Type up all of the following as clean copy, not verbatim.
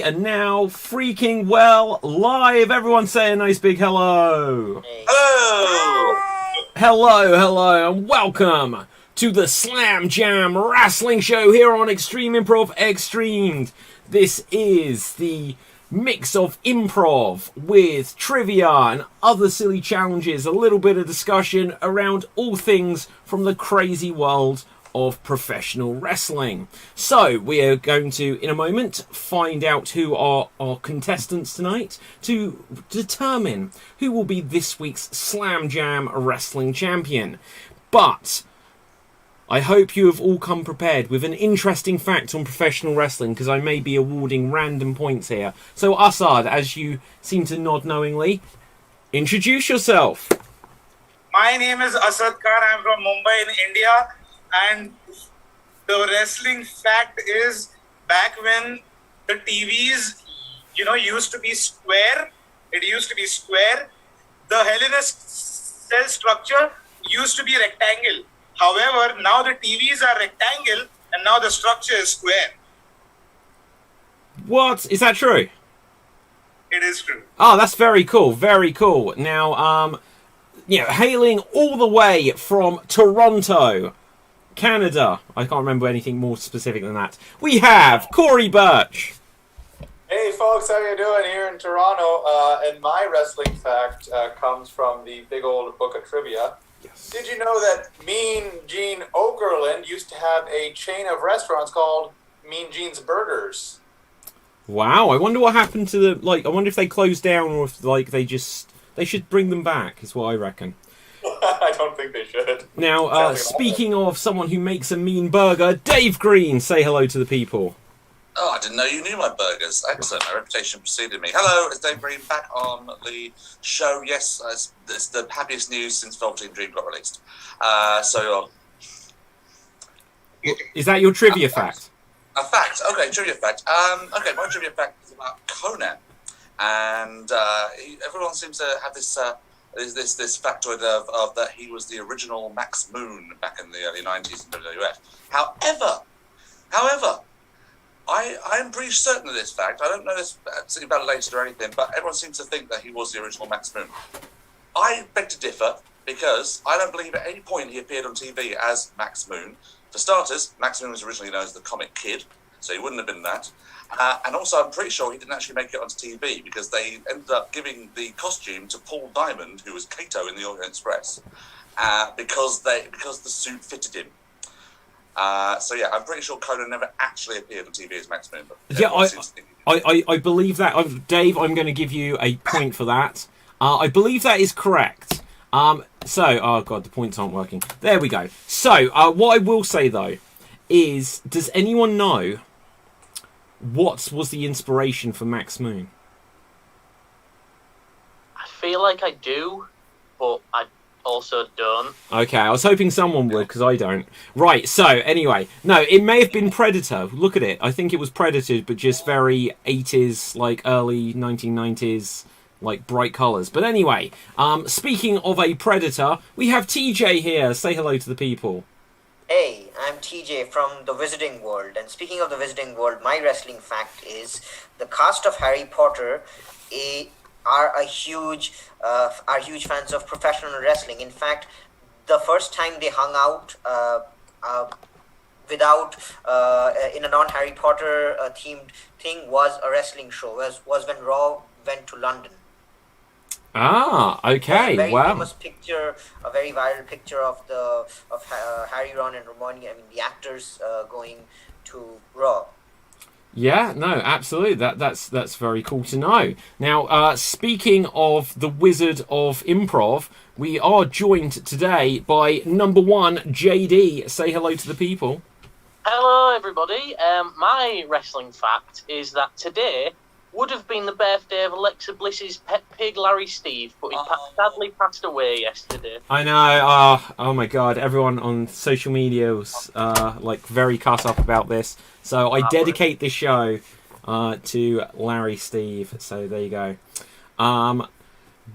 are now freaking well live. Everyone say a nice big hello. Hello! Hello, and welcome to the Slam Jam Wrestling Show here on Extreme Improv XStreamed. This is the mix of improv with trivia and other silly challenges, a little bit of discussion around all things from the crazy world of professional wrestling. So we are going to, in a moment, find out who are our contestants tonight to determine who will be this week's Slam Jam Wrestling Champion. But I hope you have all come prepared with an interesting fact on professional wrestling, because I may be awarding random points here. So Asad, as you seem to nod knowingly, introduce yourself. My name is Asad Khan. I'm from Mumbai in India. And the wrestling fact is, back when the TVs, used to be square, the Hell in a Cell structure used to be rectangle. However, now the TVs are rectangle and now the structure is square. What? Is that true? It is true. Oh, that's very cool. Very cool. Now, hailing all the way from Toronto, Canada. I can't remember anything more specific than that. We have Cory Burch. Hey folks, how you doing here in Toronto? And my wrestling fact comes from the big old book of trivia. Yes. Did you know that Mean Gene Okerlund used to have a chain of restaurants called Mean Gene's Burgers? Wow, I wonder what happened to the, I wonder if they closed down or if, they should bring them back, is what I reckon. I don't think they should. Now, speaking of someone who makes a mean burger, Dave Green, say hello to the people. Oh, I didn't know you knew my burgers. Excellent. My reputation preceded me. Hello, it's Dave Green back on the show. Yes, it's the happiest news since Velveteen Dream got released. Is that your trivia fact? A fact. Okay, trivia fact. My trivia fact is about Conan. And everyone seems to have this factoid of that he was the original Max Moon back in the early 90s in WWF. However, I'm pretty certain of this fact. I don't know this absolutely validated or anything, but everyone seems to think that he was the original Max Moon. I beg to differ, because I don't believe at any point he appeared on TV as Max Moon. For starters, Max Moon was originally known as the Comic Kid, so he wouldn't have been that. And also, I'm pretty sure he didn't actually make it onto TV, because they ended up giving the costume to Paul Diamond, who was Kato in the Orient Express, because the suit fitted him. I'm pretty sure Conan never actually appeared on TV as Max Moon. Yeah, I believe that. Dave, I'm going to give you a point for that. I believe that is correct. Oh god, the points aren't working. There we go. So, what I will say though is, does anyone know what was the inspiration for Max Moon? I feel like I do, but I also don't. Okay, I was hoping someone would, because I don't. Right, so, anyway. No, it may have been Predator. Look at it. I think it was Predator, but just very 80s, early 1990s, bright colours. But anyway, speaking of a Predator, we have TJ here. Say hello to the people. Hey, I'm TJ from the Wizarding World, and speaking of the Wizarding World, my wrestling fact is the cast of Harry Potter are huge fans of professional wrestling. In fact, the first time they hung out in a non-Harry Potter themed thing was a wrestling show. Was when Raw went to London. Ah, okay, a very wow. Famous picture, a very viral picture of Harry, Ron, and Hermione. I mean, the actors going to Raw. Yeah, no, absolutely. That's very cool to know. Now, speaking of the Wizard of Improv, we are joined today by number one, JD. Say hello to the people. Hello, everybody. My wrestling fact is that today would have been the birthday of Alexa Bliss's pet pig, Larry Steve, but he sadly passed away yesterday. I know. Oh my god! Everyone on social media was very cut up about this. So I dedicate this show to Larry Steve. So there you go.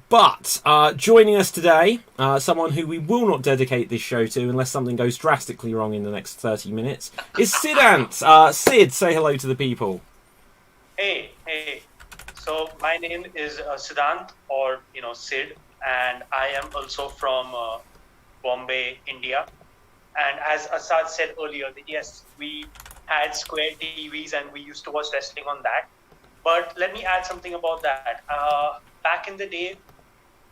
But joining us today, someone who we will not dedicate this show to unless something goes drastically wrong in the next 30 minutes, is Sid Ant. Sid, say hello to the people. Hey Hey, so my name is Siddhant, or Sid, and I am also from Bombay, India. And as Asad said earlier, that yes, we had square TVs and we used to watch wrestling on that. But let me add something about that. Back in the day,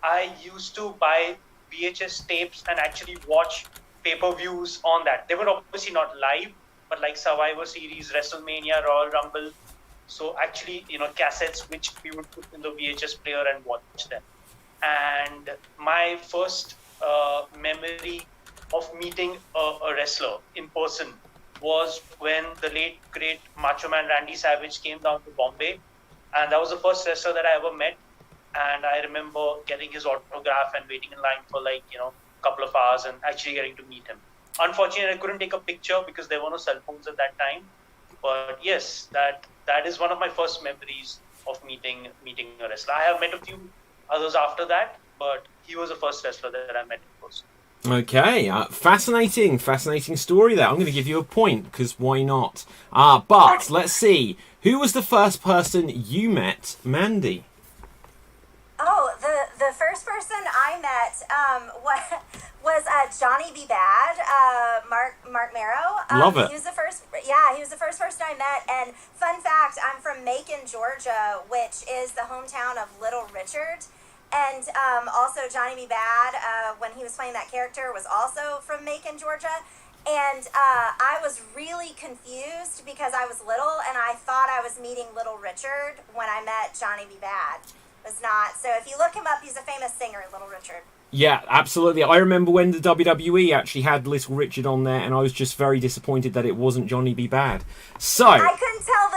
I used to buy VHS tapes and actually watch pay-per-views on that. They were obviously not live, but like Survivor Series, WrestleMania, Royal Rumble. So actually, cassettes which we would put in the VHS player and watch them. And my first memory of meeting a wrestler in person was when the late great Macho Man Randy Savage came down to Bombay, and that was the first wrestler that I ever met. And I remember getting his autograph and waiting in line for a couple of hours and actually getting to meet him. Unfortunately, I couldn't take a picture because there were no cell phones at that time. But yes, that is one of my first memories of meeting a wrestler. I have met a few others after that, but he was the first wrestler that I met in person. Okay, fascinating story there. I'm going to give you a point, because why not? But let's see. Who was the first person you met, Mandy? Oh, the first person I met was Johnny B. Bad, Mark Marrow. Love it. He was the first. Yeah, he was the first person I met. And fun fact, I'm from Macon, Georgia, which is the hometown of Little Richard. And also Johnny B. Bad, when he was playing that character, was also from Macon, Georgia. And I was really confused because I was little and I thought I was meeting Little Richard when I met Johnny B. Bad. Was not. So if you look him up, he's a famous singer, Little Richard. Yeah, absolutely. I remember when the WWE actually had Little Richard on there, and I was just very disappointed that it wasn't Johnny B. Bad. So I couldn't tell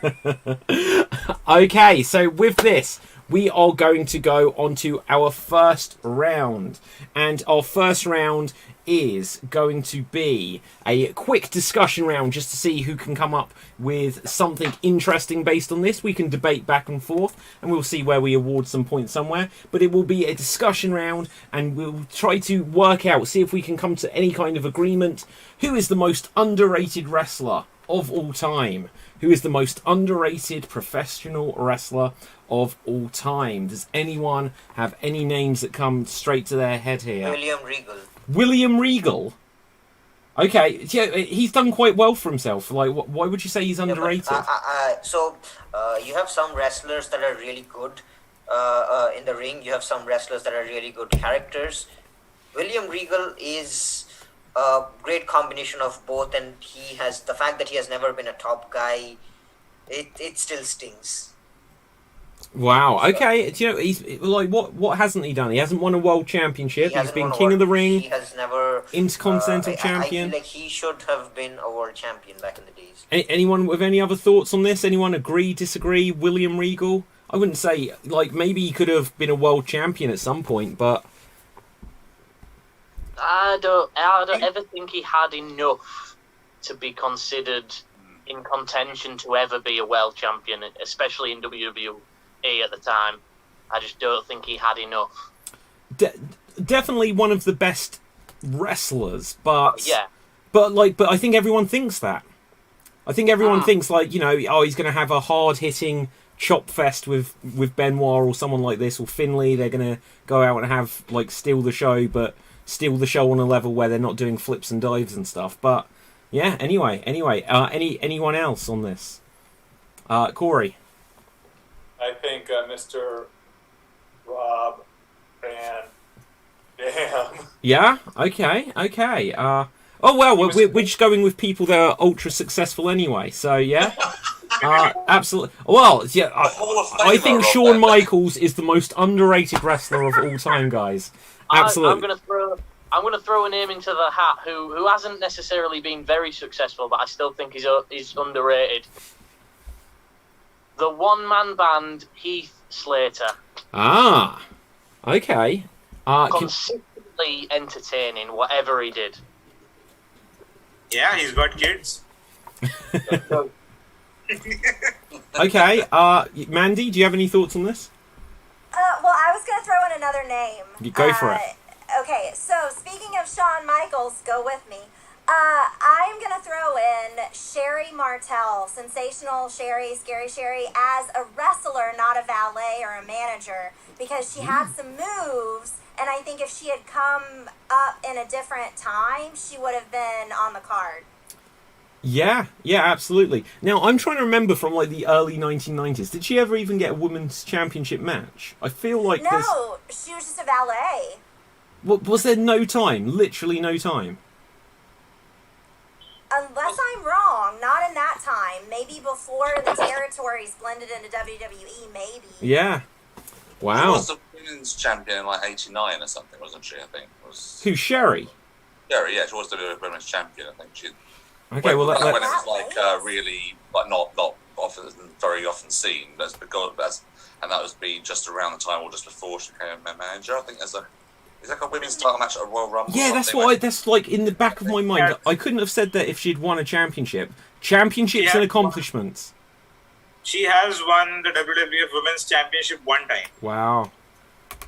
the difference. Okay, so with this, we are going to go on to our first round. And our first round is going to be a quick discussion round just to see who can come up with something interesting based on this. We can debate back and forth and we'll see where we award some points somewhere. But it will be a discussion round and we'll try to work out, see if we can come to any kind of agreement. Who is the most underrated wrestler of all time? Who is the most underrated professional wrestler of all time? Does anyone have any names that come straight to their head here? William Regal. William Regal? Okay, yeah, he's done quite well for himself. Like, why would you say he's underrated? You have some wrestlers that are really good in the ring. You have some wrestlers that are really good characters. William Regal is a great combination of both, and he has the fact that he has never been a top guy. It still stings. Wow. Okay. Do you know, he's like, what hasn't he done? He hasn't won a world championship. He's been King of the Ring. He has never Intercontinental Champion. I feel like he should have been a world champion back in the days. Anyone with any other thoughts on this? Anyone agree, disagree? William Regal? I wouldn't say, like, maybe he could have been a world champion at some point, but I don't ever think he had enough to be considered in contention to ever be a world champion, especially in WWE at the time. I just don't think he had enough. Definitely one of the best wrestlers, but yeah. But I think everyone thinks that. I think everyone thinks, like, you know, oh, he's going to have a hard-hitting chop fest with Benoit or someone like this, or Finlay. They're going to go out and have, like, steal the show, but steal the show on a level where they're not doing flips and dives and stuff. But yeah, anyway, anyone else on this? Cory? I think Mr. Rob Van Dam. Yeah? Okay. Oh, well, we're just going with people that are ultra successful anyway, so yeah. Absolutely. Well, yeah, I think Shawn Michaels is the most underrated wrestler of all time, guys. Absolutely. I'm gonna throw a name into the hat who hasn't necessarily been very successful, but I still think he's underrated. The one-man band Heath Slater. Okay. Consistently entertaining, whatever he did. Yeah, he's got kids. Okay, Mandy, do you have any thoughts on this? Well, I was going to throw in another name. You go for it. Okay, so speaking of Shawn Michaels, go with me. I'm going to throw in Sherry Martel, Sensational Sherry, Scary Sherry, as a wrestler, not a valet or a manager, because she had some moves, and I think if she had come up in a different time, she would have been on the card. Yeah, absolutely. Now, I'm trying to remember from like the early 1990s. Did she ever even get a women's championship match? I feel like No, she was just a valet. Was there no time? Literally no time? Unless I'm wrong, not in that time. Maybe before the territories blended into WWE, maybe. Yeah. She Wow. was the women's champion in like '89 or something, wasn't she? I think was Who, Sherry? Sherry. Yeah, she was the women's champion. I think she. Okay, well, when it let, was like really like not often very often seen. That's because and that was be just around the time or just before she became a manager. I think there's like a women's title match at a Royal Rumble. yeah, that's that's like in the back of my mind. I couldn't have said that if she'd won a championship. Championships and accomplishments. She has won the WWF Women's Championship one time. Wow.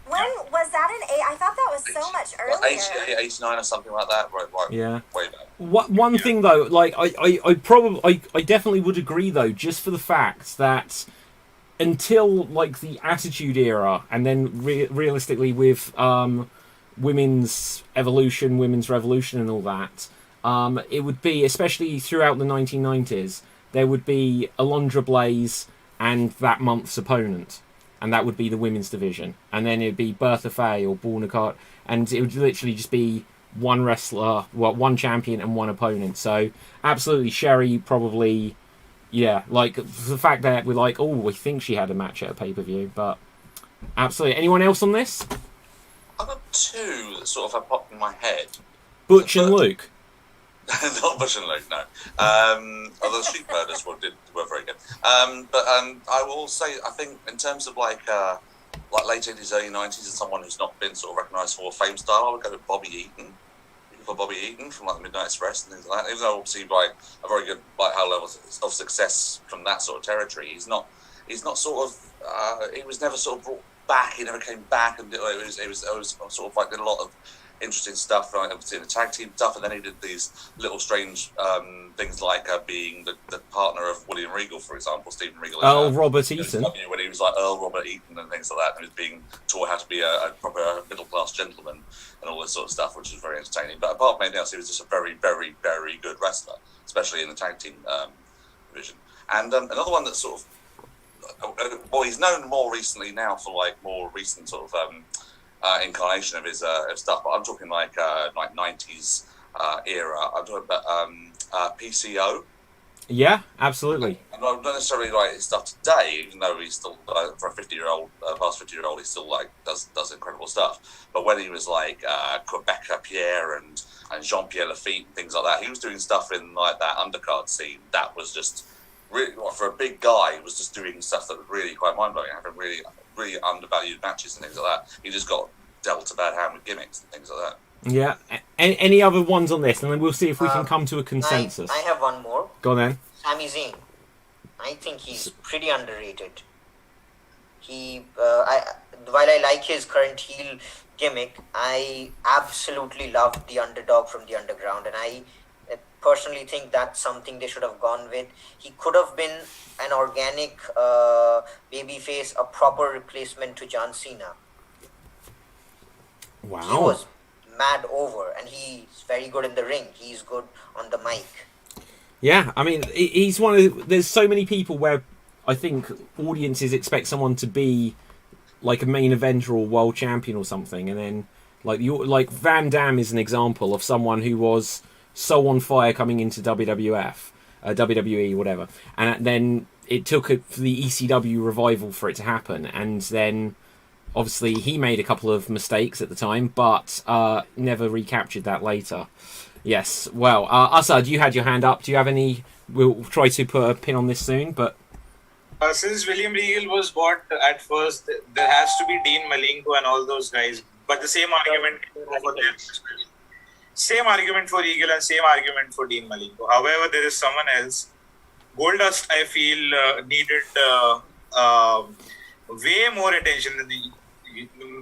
When was that in I thought that was so much earlier. 88, 89 or something like that. Right, Yeah. way back. One thing though, like I definitely would agree though, just for the fact that until like the Attitude Era, and then realistically with women's evolution, women's revolution, and all that, it would be, especially throughout the 1990s, there would be Alundra Blaze and that month's opponent, and that would be the women's division, and then it'd be Bertha Faye or Borna Cart, and it would literally just be one wrestler, one champion and one opponent. So absolutely, Sherry probably, yeah, like the fact that we're like, oh, we think she had a match at a pay-per-view, but absolutely. Anyone else on this? I've got two that sort of have popped in my head. Butch and Luke. Not Bush and Luke, no. Although the Street Murders were very good. But I will say, I think in terms of like late 80s, early 90s, and someone who's not been sort of recognised for fame style, I would go with Bobby Eaton. For Bobby Eaton from like the Midnight Express and things like that. Even though obviously like a very good like high level of success from that sort of territory, he's not sort of he was never sort of brought back. He never came back, and it was sort of like did a lot of interesting stuff, like obviously in the tag team stuff, and then he did these little strange things like being the partner of William Regal, for example, Stephen Regal. Earl Robert Eaton. When he was like Earl Robert Eaton and things like that, and he was being taught how to be a proper middle class gentleman and all this sort of stuff, which was very entertaining. But apart from anything else, he was just a very, very, very good wrestler, especially in the tag team division. And another one that's sort of, well, he's known more recently now for like more recent sort of incarnation of his stuff, but I'm talking like 90s era. I'm talking about PCO. Yeah, absolutely. And not necessarily like his stuff today, even though he's still for a 50-year-old, past 50-year-old, he still like does incredible stuff. But when he was like Rebecca Pierre and Jean-Pierre Lafitte and things like that, he was doing stuff in like that undercard scene that was just really, for a big guy, he was just doing stuff that was really quite mind-blowing, having really, really undervalued matches and things like that. He just got dealt a bad hand with gimmicks and things like that. Yeah. Any other ones on this, and then we'll see if we can come to a consensus. I have one more. Go on then. Sami Zayn. I think he's pretty underrated. While I like his current heel gimmick, I absolutely love the underdog from the underground, and I personally think that's something they should have gone with. He could have been an organic babyface, a proper replacement to John Cena. Wow. He was mad over, and he's very good in the ring. He's good on the mic. Yeah, I mean, he's one of. There's so many people where I think audiences expect someone to be like a main eventer or world champion or something, and then like Van Damme is an example of someone who was so on fire coming into WWF, WWE, whatever, and then it took for the ECW revival for it to happen, and then obviously he made a couple of mistakes at the time, but never recaptured that later. Yes, well, Asad, you had your hand up. Do you have any? We'll try to put a pin on this soon, but since William Regal was bought at first, there has to be Dean Malenko and all those guys. But the same argument for them. Same argument for Regal and same argument for Dean Malenko. However, there is someone else. Goldust, I feel, needed way more attention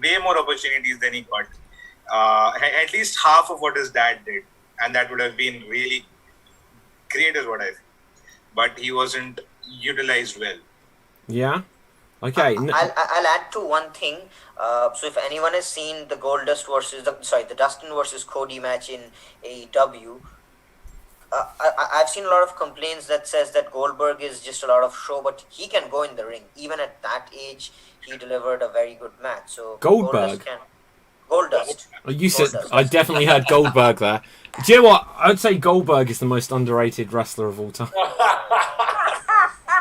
way more opportunities than he got. At least half of what his dad did. and that would have been really great, is what I think. But he wasn't utilized well. Yeah. Okay. I'll add to one thing. So if anyone has seen the the Dustin versus Cody match in AEW, I've seen a lot of complaints that says that Goldberg is just a lot of show, but he can go in the ring. Even at that age, he delivered a very good match. So Goldberg. Goldust. You said I definitely heard Goldberg there. Do you know what? I'd say Goldberg is the most underrated wrestler of all time.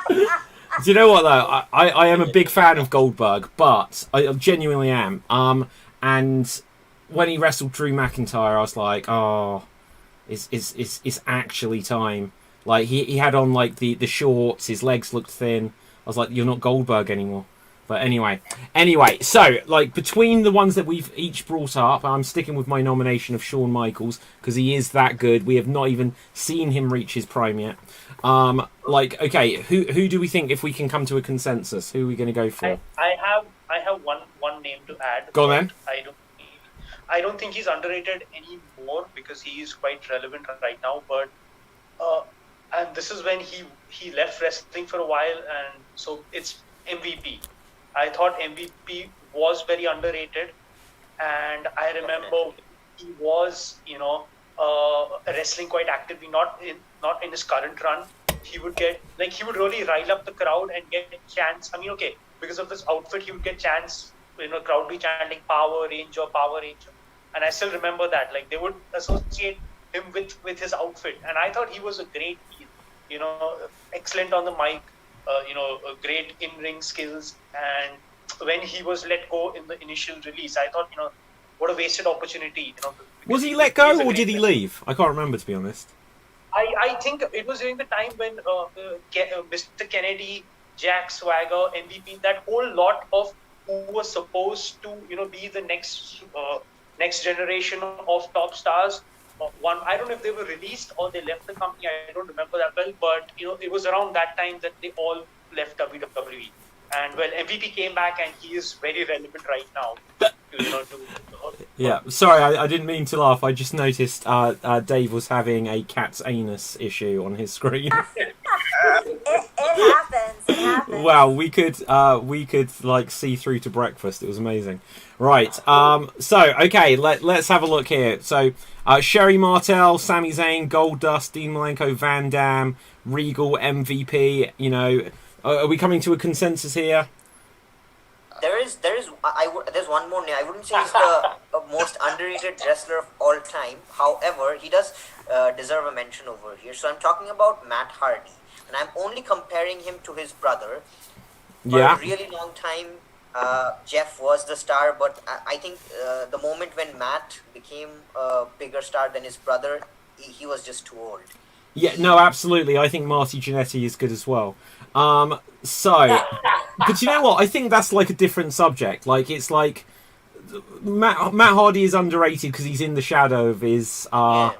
Do you know what though? I am a big fan of Goldberg, but I genuinely am. And when he wrestled Drew McIntyre, I was like, oh, it's actually time. Like he had on like the shorts, his legs looked thin. I was like, you're not Goldberg anymore. But anyway, so like between the ones that we've each brought up, I'm sticking with my nomination of Shawn Michaels because he is that good. We have not even seen him reach his prime yet. Okay, who do we think, if we can come to a consensus, who are we going to go for? I have one name to add. Go on then. I don't think he's underrated anymore because he is quite relevant right now. But and this is when he left wrestling for a while, and so it's MVP. I thought MVP was very underrated, and I remember he was, wrestling quite actively. Not in his current run. He would really rile up the crowd and get chants. I mean, okay, because of this outfit, he would get chants. Crowd be chanting "Power Ranger, Power Ranger," and I still remember that. Like they would associate him with his outfit, and I thought he was a great heel. Excellent on the mic. Great in-ring skills, and when he was let go in the initial release, I thought, what a wasted opportunity. Was he let go or did he leave? I can't remember, to be honest. I think it was during the time when Mr. Kennedy, Jack Swagger, MVP, that whole lot of who was supposed to, be the next generation of top stars. I don't know if they were released or they left the company. I don't remember that well, but it was around that time that they all left WWE. And MVP came back, and he is very relevant right now. Yeah, sorry, I didn't mean to laugh. I just noticed Dave was having a cat's anus issue on his screen. It happens. It happens. Wow, we could like see through to breakfast. It was amazing. Right. So okay, let's have a look here. So Sherry Martel, Sami Zayn, Goldust, Dean Malenko, Van Dam, Regal, MVP. Are we coming to a consensus here? There's one more name. I wouldn't say he's the most underrated wrestler of all time. However, he does deserve a mention over here. So I'm talking about Matt Hardy, and I'm only comparing him to his brother. For a really long time, Jeff was the star, but I think the moment when Matt became a bigger star than his brother, he was just too old. Yeah, no, absolutely. I think Marty Jannetty is good as well. But you know what? I think that's like a different subject. Like, it's like Matt Hardy is underrated because he's in the shadow of his, of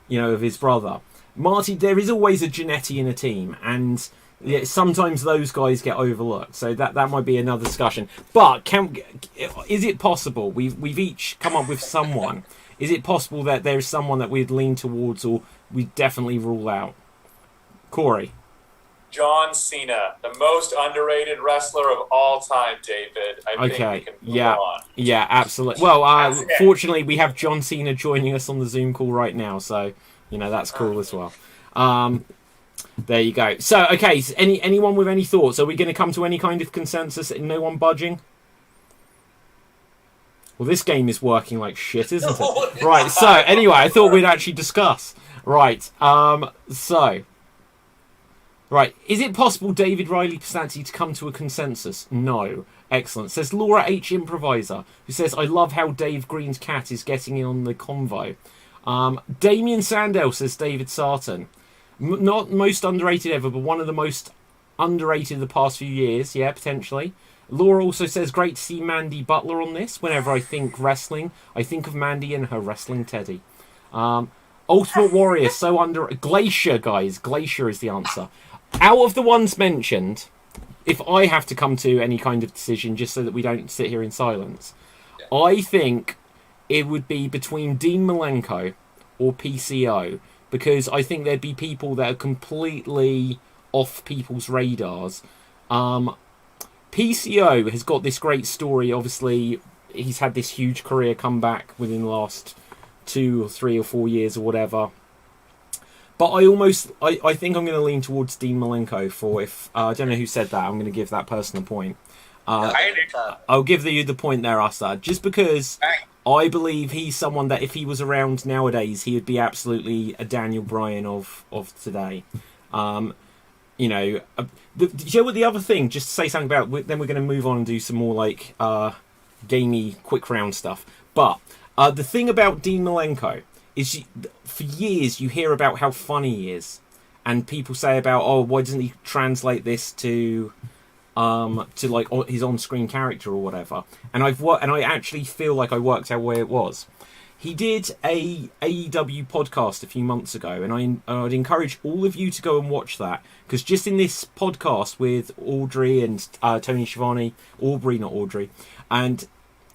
his brother. Marty, there is always a Jannetty in a team, and sometimes those guys get overlooked. So that might be another discussion. But is it possible? We've each come up with someone. Is it possible that there is someone that we'd lean towards, or we definitely rule out? Corey. John Cena, the most underrated wrestler of all time, David. I think we can move on. Yeah, absolutely. Well, fortunately, we have John Cena joining us on the Zoom call right now, so that's cool as well. There you go. So, okay, so anyone with any thoughts? Are we going to come to any kind of consensus? No one budging? Well, this game is working like shit, isn't it? Right. So, anyway, I thought we'd actually discuss. Right. Right, is it possible David Riley Pisanti to come to a consensus? No. Excellent. Says Laura H. Improviser, who says, I love how Dave Green's cat is getting in on the convo. Damien Sandell says David Sarton. Not most underrated ever, but one of the most underrated of the past few years. Yeah, potentially. Laura also says, great to see Mandy Butler on this. Whenever I think wrestling, I think of Mandy and her wrestling teddy. Ultimate Warrior, so under... Glacier, guys. Glacier is the answer. Out of the ones mentioned, if I have to come to any kind of decision, just so that we don't sit here in silence, I think it would be between Dean Malenko or PCO, because I think there'd be people that are completely off people's radars. PCO has got this great story. Obviously, he's had this huge career comeback within the last 2 or 3 or 4 years or whatever. But I think I'm going to lean towards Dean Malenko for if I don't know who said that. I'm going to give that person a point. I did. I'll give you the point there, Assad, just because I believe he's someone that if he was around nowadays, he would be absolutely a Daniel Bryan of today. You know, do you know what the other thing? Just to say something about. Then we're going to move on and do some more like gamey, quick round stuff. But the thing about Dean Malenko is, for years you hear about how funny he is, and people say about, oh, why doesn't he translate this to like his on-screen character or whatever? And I actually feel like I worked out where it was. He did a AEW podcast a few months ago, and I'd encourage all of you to go and watch that, because just in this podcast with Audrey and Tony Schiavone, Aubrey, not Audrey, and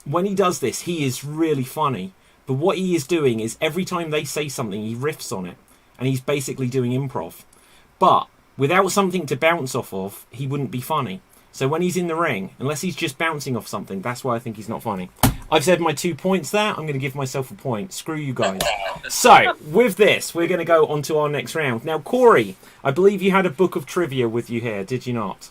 when he does this, he is really funny. But what he is doing is every time they say something, he riffs on it, and he's basically doing improv. But without something to bounce off of, he wouldn't be funny. So when he's in the ring, unless he's just bouncing off something, that's why I think he's not funny. I've said my 2 points there. I'm going to give myself a point. Screw you guys. So, with this, we're going to go on to our next round. Now, Cory, I believe you had a book of trivia with you here, did you not?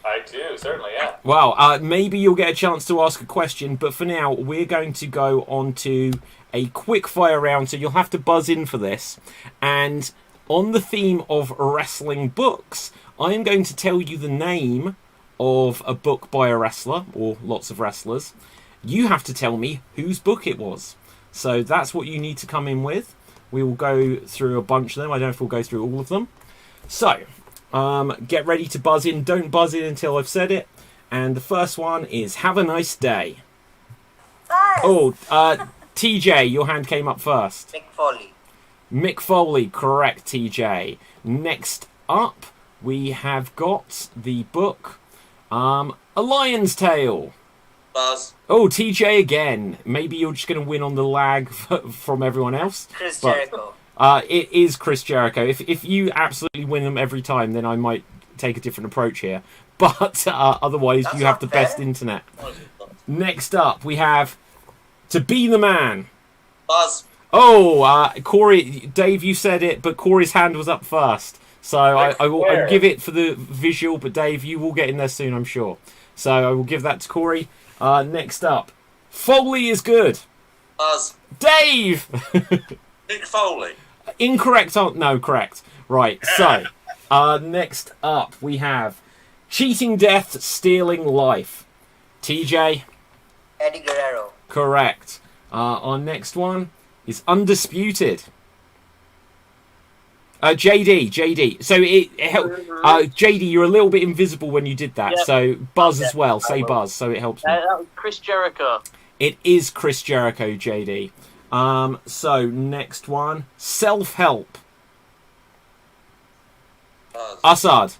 I do, certainly, yeah. Well, maybe you'll get a chance to ask a question, but for now, we're going to go on to a quick fire round, so you'll have to buzz in for this. And on the theme of wrestling books, I am going to tell you the name of a book by a wrestler, or lots of wrestlers. You have to tell me whose book it was. So that's what you need to come in with. We will go through a bunch of them. I don't know if we'll go through all of them. So, get ready to buzz in. Don't buzz in until I've said it. And the first one is Have a Nice Day. Buzz. Oh, TJ, your hand came up first. Mick Foley. Mick Foley, correct, TJ. Next up, we have got the book, A Lion's Tale. Buzz. Oh, TJ again. Maybe you're just going to win on the lag from everyone else. Chris Jericho. It is Chris Jericho. If you absolutely win them every time, then I might take a different approach here. But otherwise, That's you have not the fair. best internet. Next up, we have To Be the Man. Buzz. Oh, Cory, Dave, you said it, but Cory's hand was up first. So I'll give it for the visual, but Dave, you will get in there soon, I'm sure. So I will give that to Cory. Next up, Foley is good. Buzz. Dave! Mick Foley. Incorrect. No, correct. Right, so next up we have Cheating Death, Stealing Life. TJ? Eddie Guerrero. Correct. Our next one is Undisputed. JD. So it helped. JD, you're a little bit invisible when you did that. Yep. So buzz as well. Say buzz, so it helps me. That was Chris Jericho. It is Chris Jericho, JD. So next one, Self-Help. Buzz. Assad.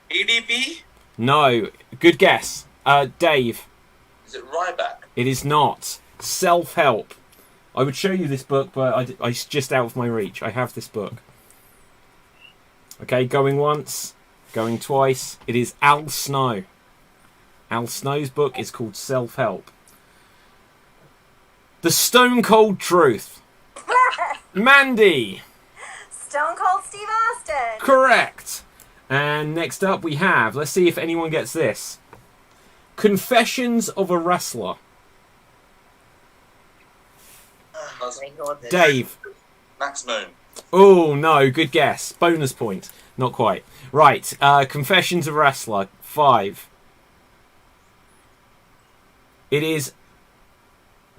EDP. No. Good guess. Dave. Is it Ryback? It is not. Self-Help. I would show you this book, but it's just out of my reach. I have this book. Okay, going once, going twice. It is Al Snow. Al Snow's book is called Self-Help. The Stone Cold Truth. Mandy. Stone Cold Steve Austin. Correct. And next up we have, let's see if anyone gets this. Confessions of a Wrestler. Buzz. I know this. Dave. Max Moon. Oh, no, good guess. Bonus point. Not quite. Right, Confessions of a Wrestler, 5. It is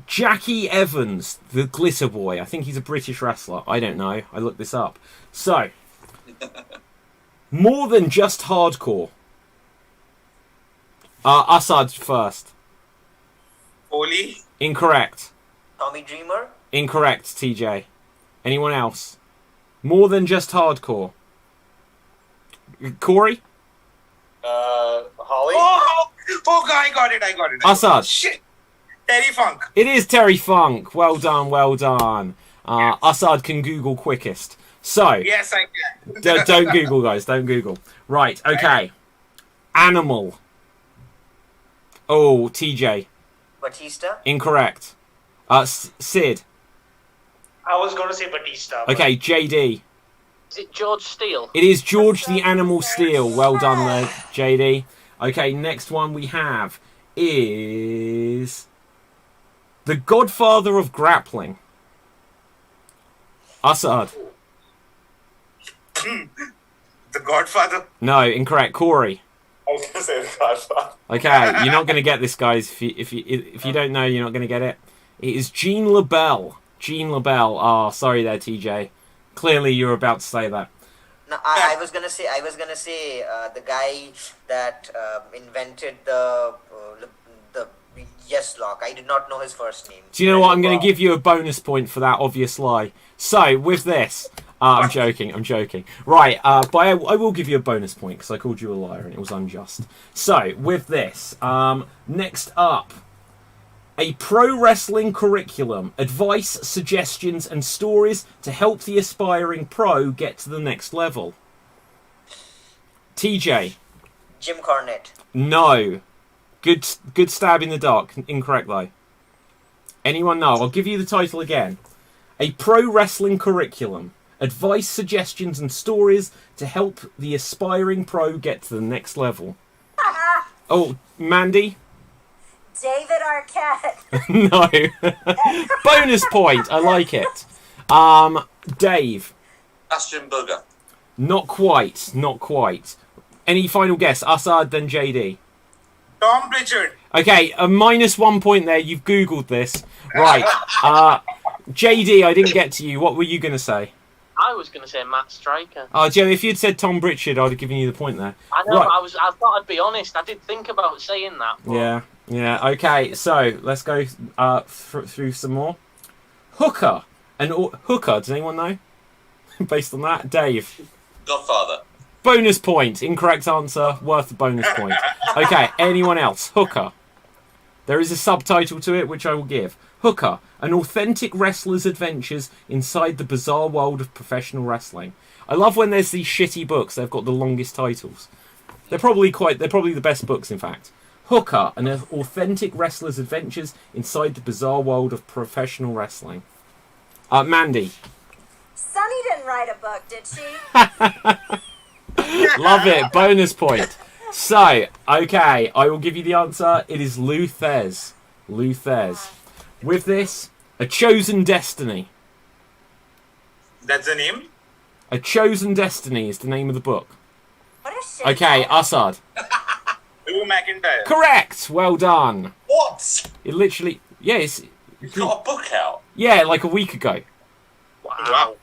Jackie Evans, the Glitter Boy. I think he's a British wrestler. I don't know. I looked this up. So, More Than Just Hardcore. Assad first. Foley. Incorrect. Tommy Dreamer. Incorrect, TJ. Anyone else? More Than Just Hardcore. Cory? Holly? Oh, I got it. Assad. Shit. Terry Funk. It is Terry Funk. Well done, well done. Assad can Google quickest. So, Yes, I can. don't Google, guys. Don't Google. Right, okay. Animal. Oh, TJ. Batista. Incorrect. Sid. I was going to say Batista. but- Okay, JD. Is it George Steele? It is George the Animal Steele. Well done there, JD. Okay, next one we have is The Godfather of Grappling. Assad. The Godfather. No, incorrect. Corey. I was gonna say The Godfather. Okay, you're not going to get this, guys. If you don't know, you're not going to get it. It is Jean LaBelle. Jean LaBelle. Oh, sorry there, TJ. Clearly, you're about to say that. No, I was gonna say the guy that invented the yes lock. I did not know his first name. Do you know what? I'm going to give you a bonus point for that obvious lie. So, with this... I'm joking. Right, but I will give you a bonus point because I called you a liar and it was unjust. So, with this, next up, a pro wrestling curriculum, advice, suggestions, and stories to help the aspiring pro get to the next level. TJ. Jim Cornette. No. Good stab in the dark. Incorrect though. Anyone know? I'll give you the title again. A pro wrestling curriculum. Advice, suggestions, and stories to help the aspiring pro get to the next level. Oh, Mandy? David Arquette. No. Bonus point. I like it. Dave? Bastion Booger. Not quite. Any final guess? Assad, then JD. Tom Pritchard. Okay, a -1 point there. You've Googled this. Right. JD, I didn't get to you. What were you going to say? I was going to say Matt Stryker. Oh, Joe, if you'd said Tom Pritchard, I'd have given you the point there. I know. Right. I thought I'd be honest. I did think about saying that. But... Yeah. Okay, so let's go through some more. Hooker. Hooker, does anyone know? Based on that, Dave. Godfather. Bonus point. Incorrect answer. Worth the bonus point. Okay, anyone else? Hooker. There is a subtitle to it, which I will give. Hooker, an authentic wrestler's adventures inside the bizarre world of professional wrestling. I love when there's these shitty books. They've got the longest titles. They're probably the best books, in fact. Hooker, an authentic wrestler's adventures inside the bizarre world of professional wrestling. Mandy. Sunny didn't write a book, did she? Love it. Bonus point. So, okay, I will give you the answer. It is Lou Thez. Lou Thez. With this, A Chosen Destiny. That's the name? A Chosen Destiny is the name of the book. What a shit. Okay, Assad. Drew McIntyre. Correct. Well done. What? It literally, You've got a book out? yeah, like a week ago. Wow.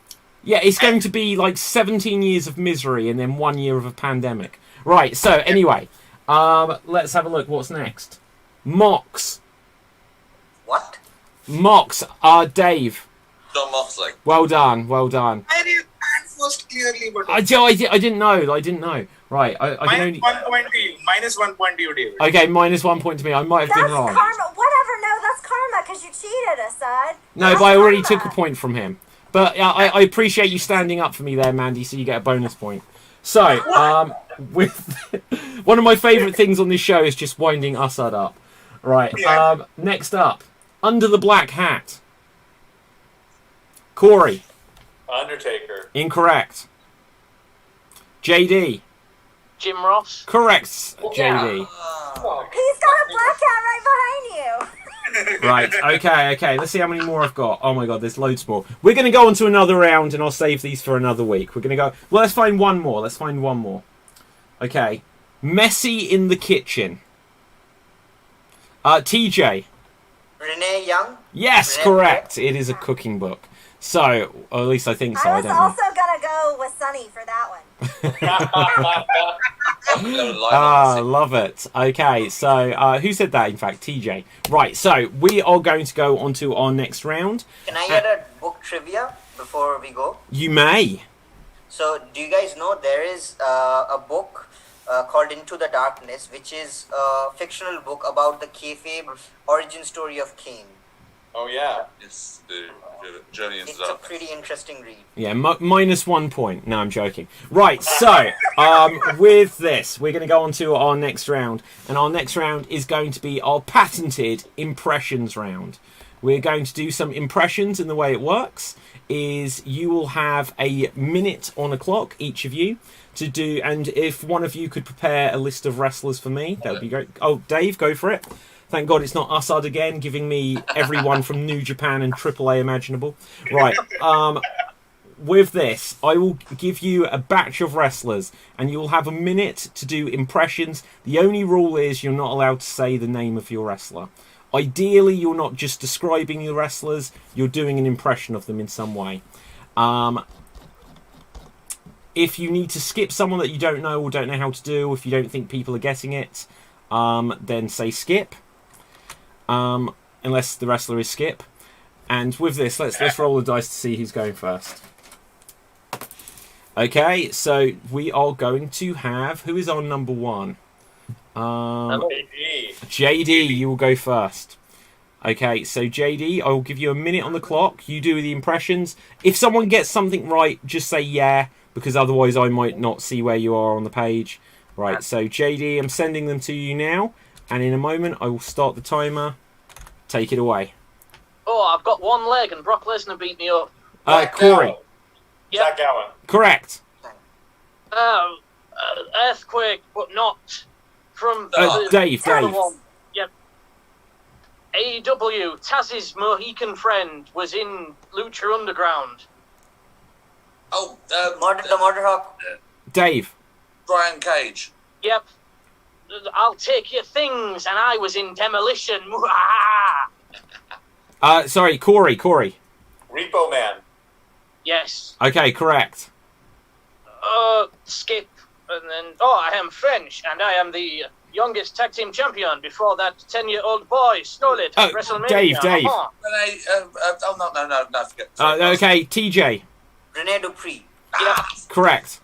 Yeah, it's going to be like 17 years of misery and then 1 year of a pandemic. Right, so anyway, let's have a look. What's next? Mox. What? Mox. Dave. John Moxley. Well done. I did first clearly, but I didn't know. Right, I can only... minus 1 point to you, David. Okay, -1 point to me. I might have That's been wrong. karma. Whatever. No, that's karma because you cheated, Assad. No, That's but I already karma. took a point from him. But I appreciate you standing up for me there, Mandy, so you get a bonus point. So, with one of my favourite things on this show is just winding Assad up. Right, Yeah. next up, Under the Black Hat. Corey. Undertaker. Incorrect. JD. Jim Ross. Correct, JD. He's got a black cat right behind you. Right, okay. Let's see how many more I've got. Oh my god, there's loads more. We're going to go on to another round and I'll save these for another week. We're going to go... Well, let's find one more. Okay. Messy in the Kitchen. TJ. Renee Young. Yes, Renee correct. It is a cooking book. So, or at least I think so. I I was don't know. also gonna go with Sunny for that one. Love it. Okay, so who said that, in fact? TJ. Right, so we are going to go on to our next round. Can I get a book trivia before we go? You may. So, do you guys know there is a book called Into the Darkness, which is a fictional book about the kayfabe origin story of Kane. Oh yeah. Yes, the Journey into It's a Darkness. pretty interesting read. Yeah, minus 1 point. No, I'm joking. Right, so with this, we're going to go on to our next round, and our next round is going to be our patented impressions round. We're going to do some impressions, and the way it works is you will have a minute on a clock, each of you, to do, and if one of you could prepare a list of wrestlers for me, that would be great. Oh, Dave, go for it. Thank God it's not Assad again, giving me everyone from New Japan and AAA imaginable. Right, with this, I will give you a batch of wrestlers, and you will have a minute to do impressions. The only rule is you're not allowed to say the name of your wrestler. Ideally, you're not just describing your wrestlers, you're doing an impression of them in some way. If you need to skip someone that you don't know or don't know how to do, if you don't think people are getting it, then say skip. Unless the wrestler is Skip. And with this, let's roll the dice to see who's going first. Okay, so we are going to have, who is on number 1? JD, you will go first. Okay, so JD, I will give you a minute on the clock. You do the impressions. If someone gets something right, just say yeah, because otherwise I might not see where you are on the page. Right, so JD, I'm sending them to you now. And in a moment, I will start the timer. Take it away. Oh, I've got one leg and Brock Lesnar beat me up. Corey. Zach Gowen. Correct. Earthquake, but not from Dave. one. Yep. AEW, Taz's Mohican friend, was in Lucha Underground. Oh, The Murder Hawk. Dave. Brian Cage. Yep. I'll take your things, and I was in Demolition. Sorry, Corey. Repo Man. Yes. Okay, correct. Skip, and then I am French, and I am the youngest tag team champion. Before that, 10-year-old boy stole it at WrestleMania. Dave. Uh-huh. No, forget. Sorry, Okay, TJ. Rene Dupree. Yep. Correct.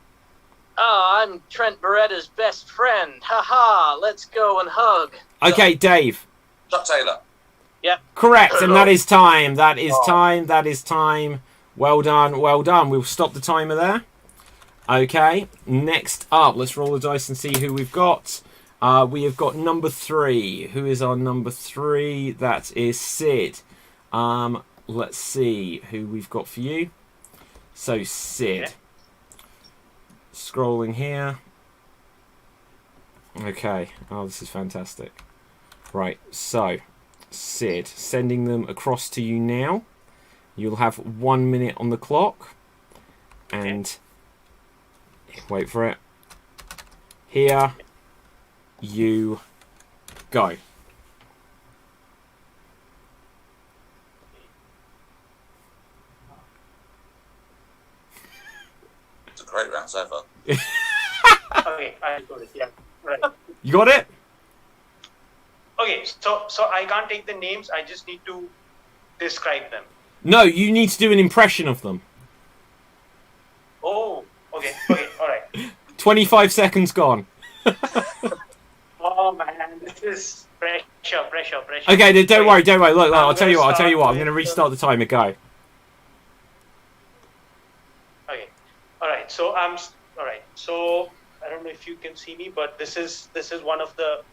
I'm Trent Beretta's best friend. Haha, let's go and hug. Okay, Dave. Chuck Taylor. Yep. Correct, and that is time. That is time. Well done. We'll stop the timer there. Okay, next up, let's roll the dice and see who we've got. We have got number 3. Who is our number 3? That is Sid. Let's see who we've got for you. So, Sid. Okay. Scrolling here. Okay. Oh, this is fantastic. Right, so, Sid, sending them across to you now. You'll have 1 minute on the clock. And, wait for it. Here you go. It's a great round so far. Okay, I got it. Yeah, right. You got it? Okay, so I can't take the names. I just need to describe them. No, you need to do an impression of them. Oh, okay, all right. 25 seconds gone. Oh man, this is pressure. Okay, don't worry. Look, I'll tell you what. I'm going to restart the timer. Go. Okay, all right. So all right. So I don't know if you can see me, but this is one of the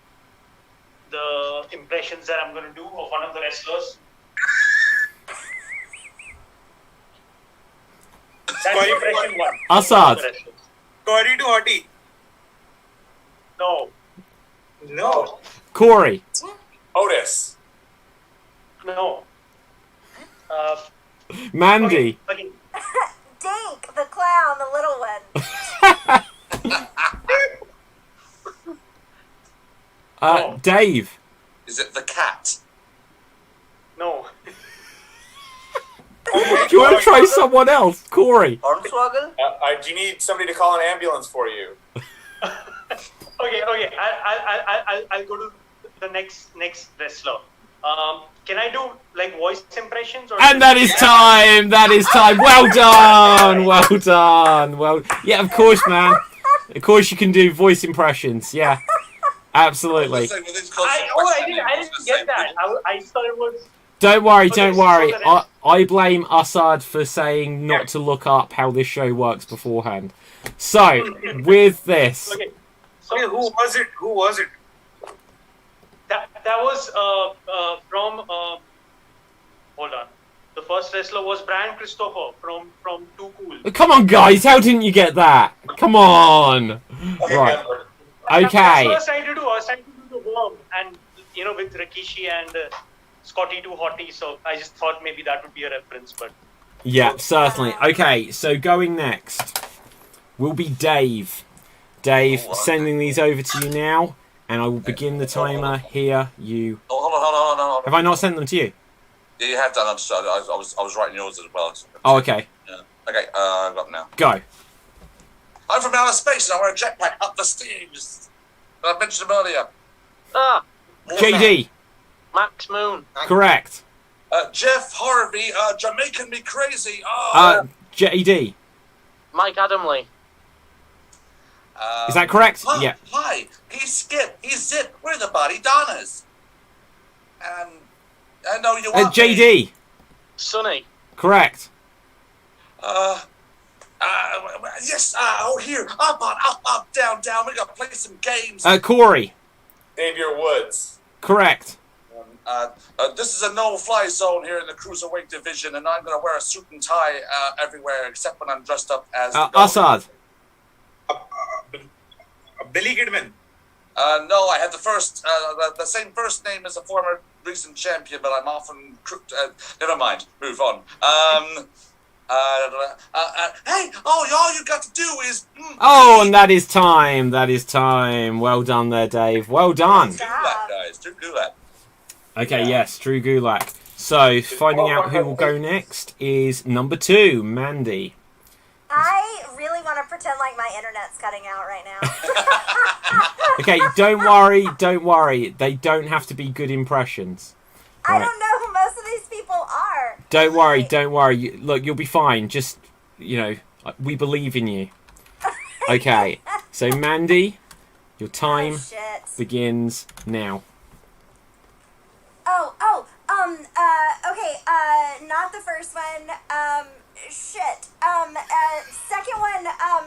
impressions that I'm going to do of one of the wrestlers. That's impression 1. Assad. Cory to Hottie. No. Corey. Otis. No. Mandy. Okay. Dink, the clown, the little one. Dave. Is it the cat? No. Do you want to try someone else? Corey. Hornswoggle? Do you need somebody to call an ambulance for you? Okay. I'll go to the next wrestler. Can I do like voice impressions? And that is time. Well done. Yeah, of course, man. Of course you can do voice impressions. Yeah, absolutely. I didn't get that. I thought it was Don't worry, don't so worry. the rest- I blame Assad for saying not to look up how this show works beforehand. So, with this... Okay. So Okay, who was it? Who was it? that was from hold on. The first wrestler was Brian Christopher from Too Cool. Come on, guys, how didn't you get that? Come on. Right. That's what Okay. I was trying to do. I was trying to do the worm, and with Rikishi and Scotty 2 Hottie, so I just thought maybe that would be a reference, but Yeah, certainly. Okay, so going next will be Dave. Dave, sending these over to you now, and I will begin the timer here. You... Oh, hold on. Have I not sent them to you? Yeah, you have done. I was writing yours as well. Oh, okay. Yeah. Okay, I've got them now. Go. I'm from outer space and I wear a jetpack up the steams. I mentioned them earlier. JD. Max Moon. Correct. Jeff Harvey, Jamaican me crazy. JD. Mike Adamley. Is that correct? Hi, Yeah. Hi, he's Skip, he's Zip, we're the Body Donnas. And I know you want me. JD. Sonny. Correct. Yes, here, up, down, we gotta play some games. Corey. Xavier Woods. Correct. This is a no-fly zone here in the cruiserweight division, and I'm gonna wear a suit and tie everywhere except when I'm dressed up as the goat. Assad. Billy Kidman. No, I have the same first name as a former recent champion, but I'm often never mind. Move on. Hey, all you got to do is. Oh, and that is time. That is time. Well done there, Dave. Well done. Gulak, guys. Drew Gulak. Okay, yes, Drew Gulak. So, finding out who will go next is number 2, Mandy. I really want to pretend like my internet's cutting out right now. Okay, don't worry. They don't have to be good impressions. I Right. don't know who most of these people are. Don't worry. Look, you'll be fine. Just, we believe in you. Okay, so Mandy, your time Oh, shit. begins now. Okay, not the first one, shit, second one, I'm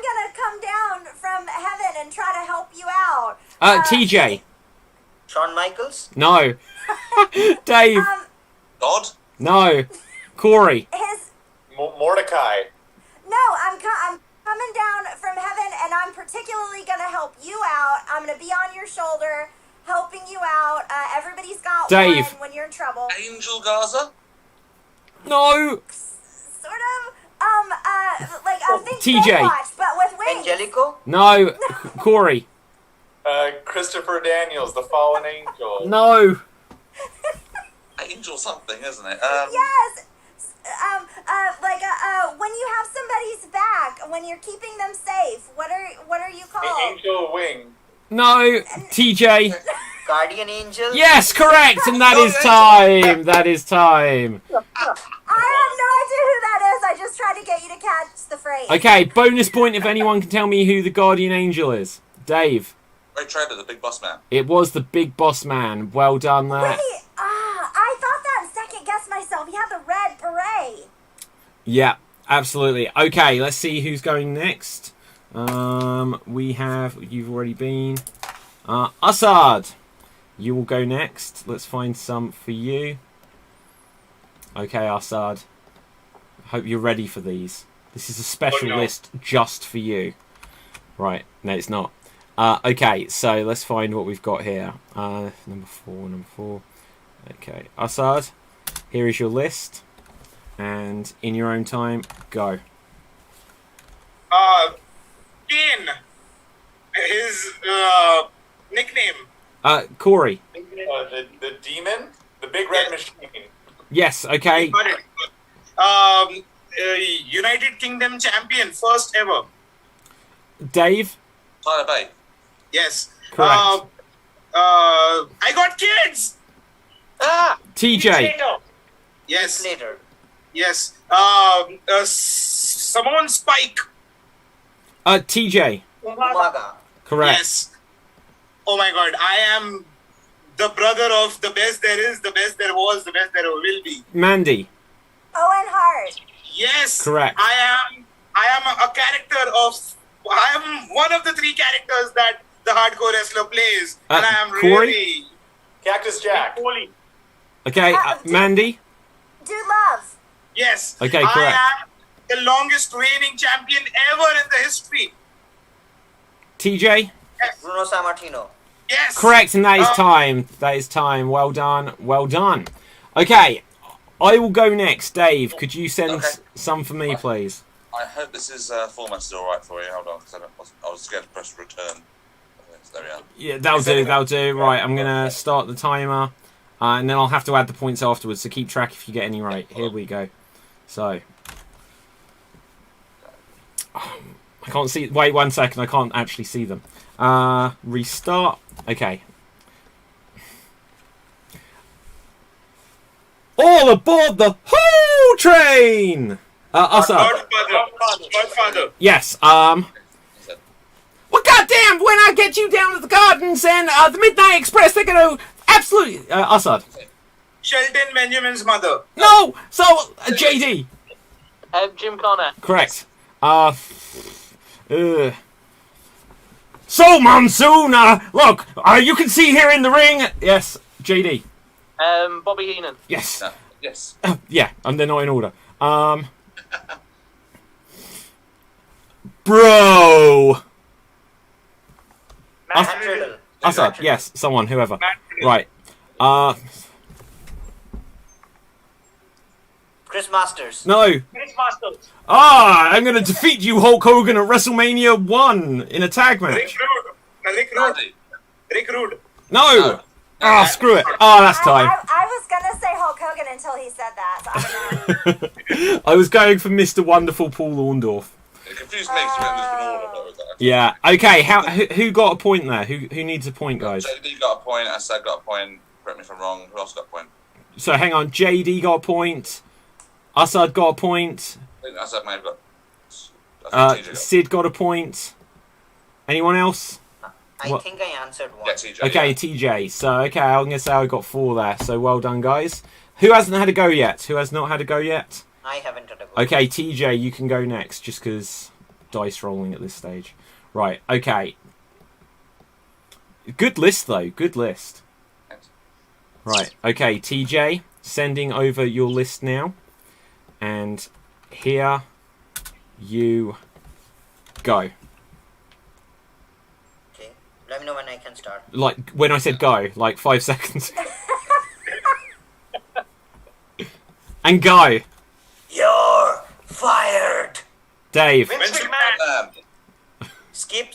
gonna come down from heaven and try to help you out. TJ. Shawn Michaels? No. Dave. God? No. Corey. Mordecai. No, I'm coming down from heaven, and I'm particularly gonna help you out. I'm gonna be on your shoulder, helping you out. Everybody's got Dave. one when you're in trouble. Angel Gaza? No. Sort of. Think TJ. Baywatch, but with wings. Angelico? No. Corey. Christopher Daniels, the fallen angel. No. Angel something, isn't it? Yes. When you have somebody's back, when you're keeping them safe, what are you called? Angel Wing. No. TJ. Guardian Angel? Yes, correct. And that is time. That is time. I have no idea who that is. I just tried to get you to catch the phrase. Okay, bonus point if anyone can tell me who the Guardian Angel is. Dave. Ray Trader, the big boss man. It was the Big Boss Man. Well done there. Wait, I thought that and second guessed myself. He had the red beret. Yeah, absolutely. Okay, let's see who's going next. You've already been. Assad, you will go next. Let's find some for you. Okay, Assad. Hope you're ready for these. This is a special list just for you. Right, no, it's not. Okay, so let's find what we've got here. Number four. Okay, Assad, here is your list. And in your own time, go. Kane. His nickname. Corey. The demon? The big red machine. Yes, okay. Got it. United Kingdom champion, first ever. Dave. Tyler Bate. Yes. Correct. I got kids. TJ. Yes. Slater. Yes. Simone Spike. TJ. Umaga. Correct. Yes. Oh my God, I am the brother of the best there is, the best there was, the best there will be. Mandy. Owen Hart. Yes. Correct. I am a character of. I am one of the 3 characters that the hardcore wrestler plays, and I am Cory? really. Cactus Jack. Holy. Okay, Mandy. Dude Love. Yes. Okay, correct. I am the longest reigning champion ever in the history. TJ. Yes. Bruno Sammartino. Yes. Correct, and that is time. That is time. Well done. Well done. Okay, I will go next. Dave, could you send some for me, please? I hope this is formatted all right for you. Hold on, because I was scared to press return. There we are. Yeah, that'll do. That'll do. Right, I'm gonna start the timer, and then I'll have to add the points afterwards. So keep track if you get any right. Here we go. So. I can't see. Wait 1 second. I can't actually see them. Restart. Okay. All aboard the whole train. Assad. Godfather. Yes. Well, goddamn! When I get you down to the gardens and the Midnight Express, they're gonna absolutely. Assad. Shelton Benjamin's mother. No. So JD. Jim Connor. Correct. So, Monsoon, look, you can see here in the ring. Yes, JD. Bobby Heenan. Yes. Yes. Yeah, and they're not in order. Bro. Matt Riddle. Assad, yes, someone, whoever. Matt Riddle. Right. Chris Masters. No. Chris Masters. I'm going to defeat you, Hulk Hogan, at WrestleMania 1 in a tag match. Rick Rude. Rick Rude. No. Screw it. That's time. I was gonna say Hulk Hogan until he said that. So I don't know. I was going for Mr. Wonderful Paul Orndorff. It confused me because there's been order though with that. Yeah. Okay. Who got a point there? Who needs a point, guys? JD got a point. Assad got a point. Correct me if I'm wrong. Who else got a point? So hang on. JD got a point. Assad got a point. I think Assad may have got. I think TJ got. Sid got a point. Anyone else? I think I answered one. Yeah, TJ. Okay, Yeah. TJ. So okay, I'm gonna say I got 4 there. So well done, guys. Who hasn't had a go yet? Who has not had a go yet? I haven't had a go. Okay, TJ, you can go next, just because dice rolling at this stage. Right. Okay. Good list though. Good list. Right. Okay, TJ, sending over your list now, and here you go. Okay. Let me know when I can start. Like when I said go, like 5 seconds. And go. You're fired. Dave. Vince McMahon. Skip.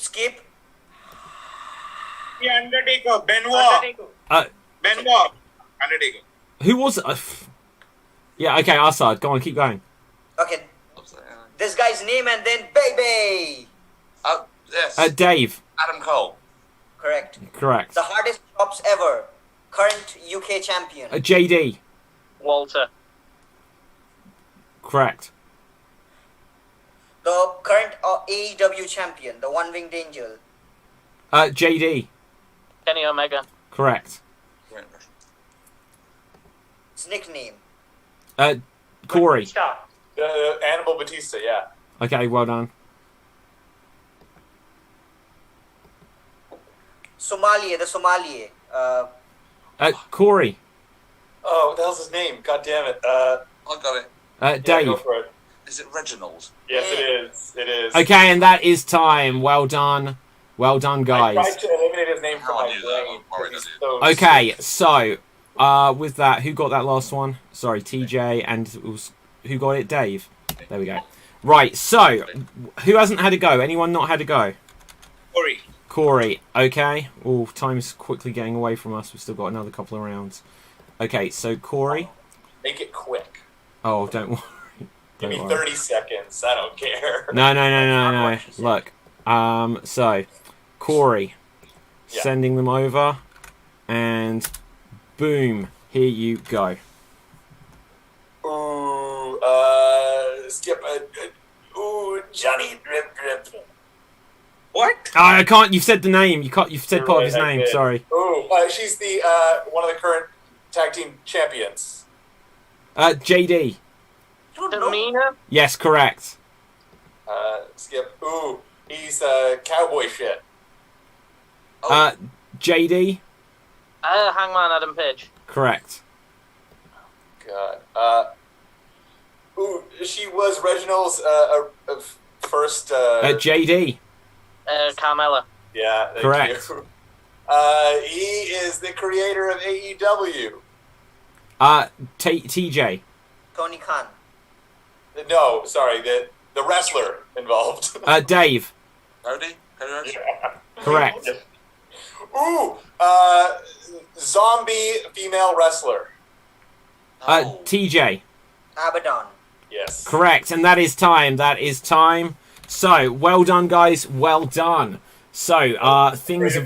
The Undertaker. Benoit. Benoit. Undertaker. Who was it? Yeah, okay, Assad. Go on, keep going. Okay. This guy's name and then baby. Yes. Dave. Adam Cole. Correct. Correct. The hardest chops ever. Current UK champion. JD. Walter. Correct. The current AEW champion. The one-winged angel. JD. Kenny Omega. Correct. His nickname. Cory. Star. Animal Batista, yeah. Okay, well done. Somalia. The Somalia. Cory. Oh, what the hell's his name? God damn it. I got it. Yeah, Dave. go for it. Is it Reginald? Yes, it is. It is. Okay, and that is time. Well done. Well done, I guys. tried to eliminate his name from I my knew that. brain. I'm worried He's that so Okay, stupid. so with that, who got that last one? Sorry, TJ, and it was, who got it? Dave. There we go. Right, so who hasn't had a go? Anyone not had a go? Cory. Cory. Okay. Oh, time's quickly getting away from us. We've still got another couple of rounds. Okay, so Cory. Make it quick. Oh, don't worry. Give Don't me worry. 30 seconds. I don't care. No. Look. So Cory, Yeah. sending them over, and boom, here you go. Ooh, skip. Ooh, Johnny Drip. What? I can't. You've said the name. You've said You're part right, of his I name. did. Sorry. Oh, she's the one of the current tag team champions. JD. Tamina? Yes, correct. Skip. Ooh, he's cowboy shit. JD. Hangman Adam Page. Correct. God. Ooh, she was Reginald's first. JD. Carmella. Yeah, thank Correct. you. He is the creator of AEW. TJ. Tony Khan. No, sorry, the wrestler involved. Dave. Cody? Cody Rhodes? Correct. Ooh, zombie female wrestler. Oh. TJ. Abaddon. Yes. Correct, and that is time. That is time. So, well done, guys. Well done. So, things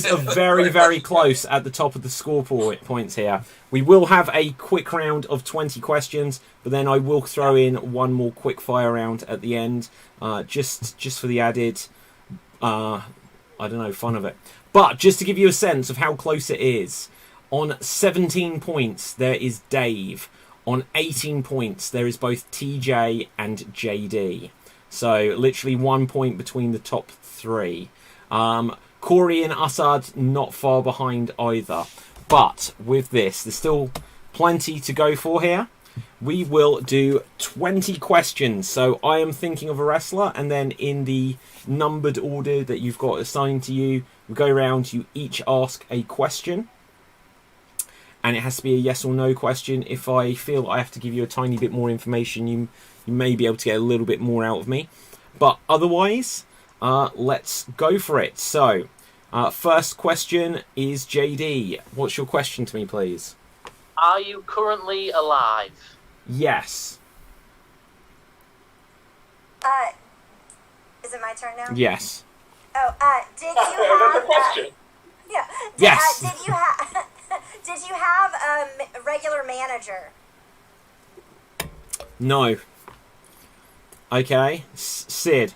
are very, very close at the top of the scoreboard points here. We will have a quick round of 20 questions, but then I will throw in one more quick fire round at the end, just for the added, I don't know, fun of it. But just to give you a sense of how close it is, on 17 points there is Dave. On 18 points there is both TJ and JD. So literally 1 point between the top three. Cory and Assad not far behind either. But with this, there's still plenty to go for here. We will do 20 questions. So I am thinking of a wrestler, and then in the numbered order that you've got assigned to you, we go around, you each ask a question. And it has to be a yes or no question. If I feel I have to give you a tiny bit more information, you may be able to get a little bit more out of me. But otherwise, let's go for it. So, first question is JD. What's your question to me, please? Are you currently alive? Yes. Is it my turn now? Yes. Oh, did you have... Another question. Yeah. Yes. Did you have... Did you have a regular manager? No. Okay. Sid.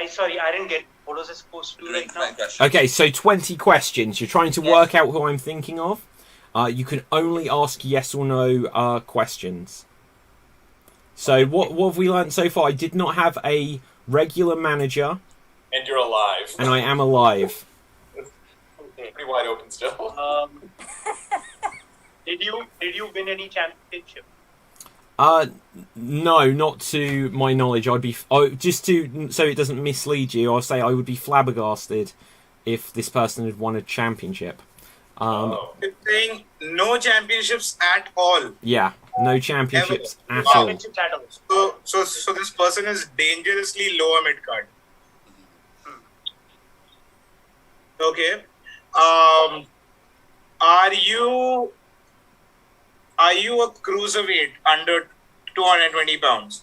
Sorry, I didn't get. What was I supposed to do right now? Okay, so 20 questions. You're trying to work out who I'm thinking of. You can only ask yes or no questions. So what have we learned so far? I did not have a regular manager. And you're alive. And I am alive. Pretty wide open still. Did you win any championship? No, not to my knowledge. So it doesn't mislead you, I'll say I would be flabbergasted if this person had won a championship. It's saying no championships at all. Yeah, no championships at Wow. all. So this person is dangerously lower mid card. Okay. Are you a cruiserweight under 220 pounds?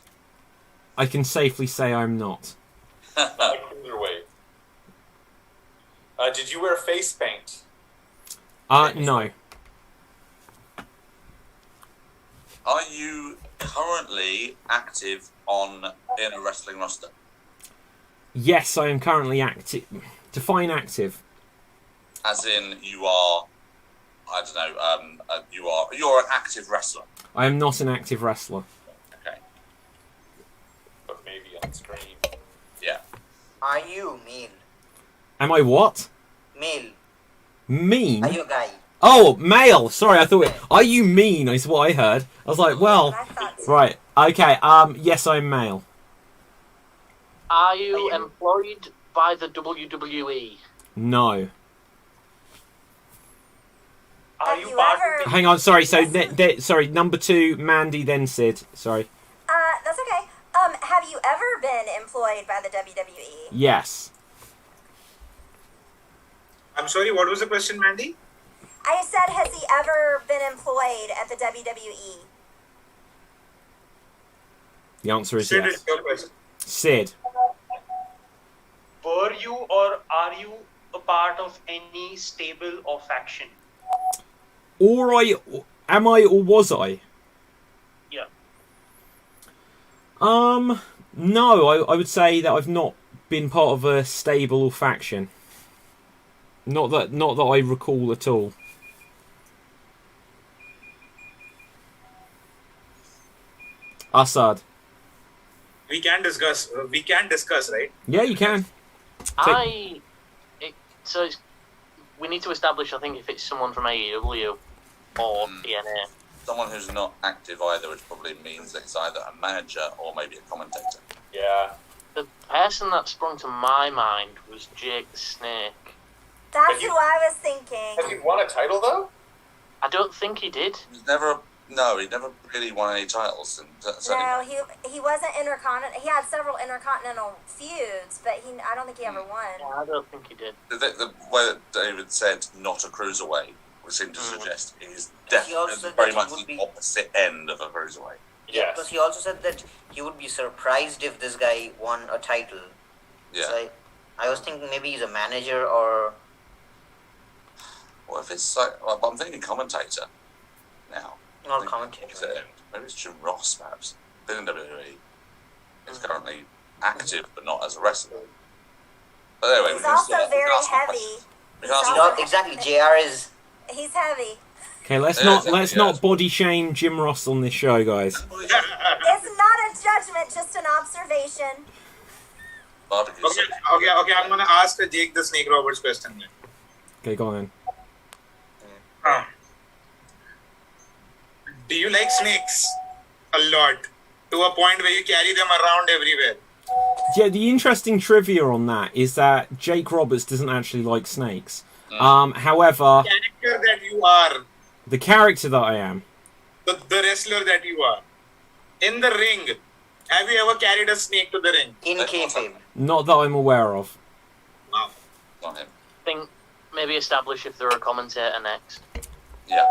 I can safely say I'm not. Cruiserweight. Did you wear face paint? No. Are you currently active in a wrestling roster? Yes, I am currently active. Define active. As in, you are, I don't know, you're an active wrestler. I am not an active wrestler. Okay. But maybe on screen. Yeah. Are you male? Am I what? Male. Mean? Are you a guy? Oh, male. Sorry, I thought. Are you mean? Is what I heard. I was like, well, I thought so. right. Okay. Yes, I'm male. Are you employed by the WWE? No. Are Have you you part ever- of the Hang on. Sorry. So, sorry. Number 2, Mandy, then Sid. Sorry. That's okay. Have you ever been employed by the WWE? Yes. I'm sorry, what was the question, Mandy? I said, has he ever been employed at the WWE? The answer is Sid, yes. it's your question. Sid. Were you or are you a part of any stable or faction? Am I or was I? No, I would say that I've not been part of a stable faction. Not that I recall at all. Assad. We can discuss, right? Yeah, you can. We need to establish, I think, if it's someone from AEW or TNA. Someone who's not active either, which probably means that it's either a manager or maybe a commentator. Yeah. The person that sprung to my mind was Jake the Snake. That's who I was thinking. Has he won a title though? I don't think he did. He never really won any titles. No, he wasn't intercontinental. He had several intercontinental feuds, but I don't think he ever won. I don't think he did. The way that David said not a cruiserweight would seem to suggest he's definitely very much the opposite end of a cruiserweight. Yeah, because he also said that he would be surprised if this guy won a title. Yeah. So I was thinking maybe he's a manager or... Well, if it's like... Well, I'm thinking commentator now. Not commentator. Maybe it's Jim Ross, perhaps. Been in WWE. He's currently active, but not as a wrestler. But anyway, He's also very heavy. Exactly, JR is... He's heavy. Okay, let's not body shame Jim Ross on this show, guys. It's not a judgment, just an observation. Okay. I'm gonna ask Jake the Snake Roberts question then. Okay, go on then. Do you like snakes a lot to a point where you carry them around everywhere? Yeah, the interesting trivia on that is that Jake Roberts doesn't actually like snakes. However, The character that you are, the character that I am, the wrestler that you are, in the ring, have you ever carried a snake to the ring? in kayfabe. not that I'm aware of. Wow. Not him. I think maybe establish if they're a commentator next. Yeah.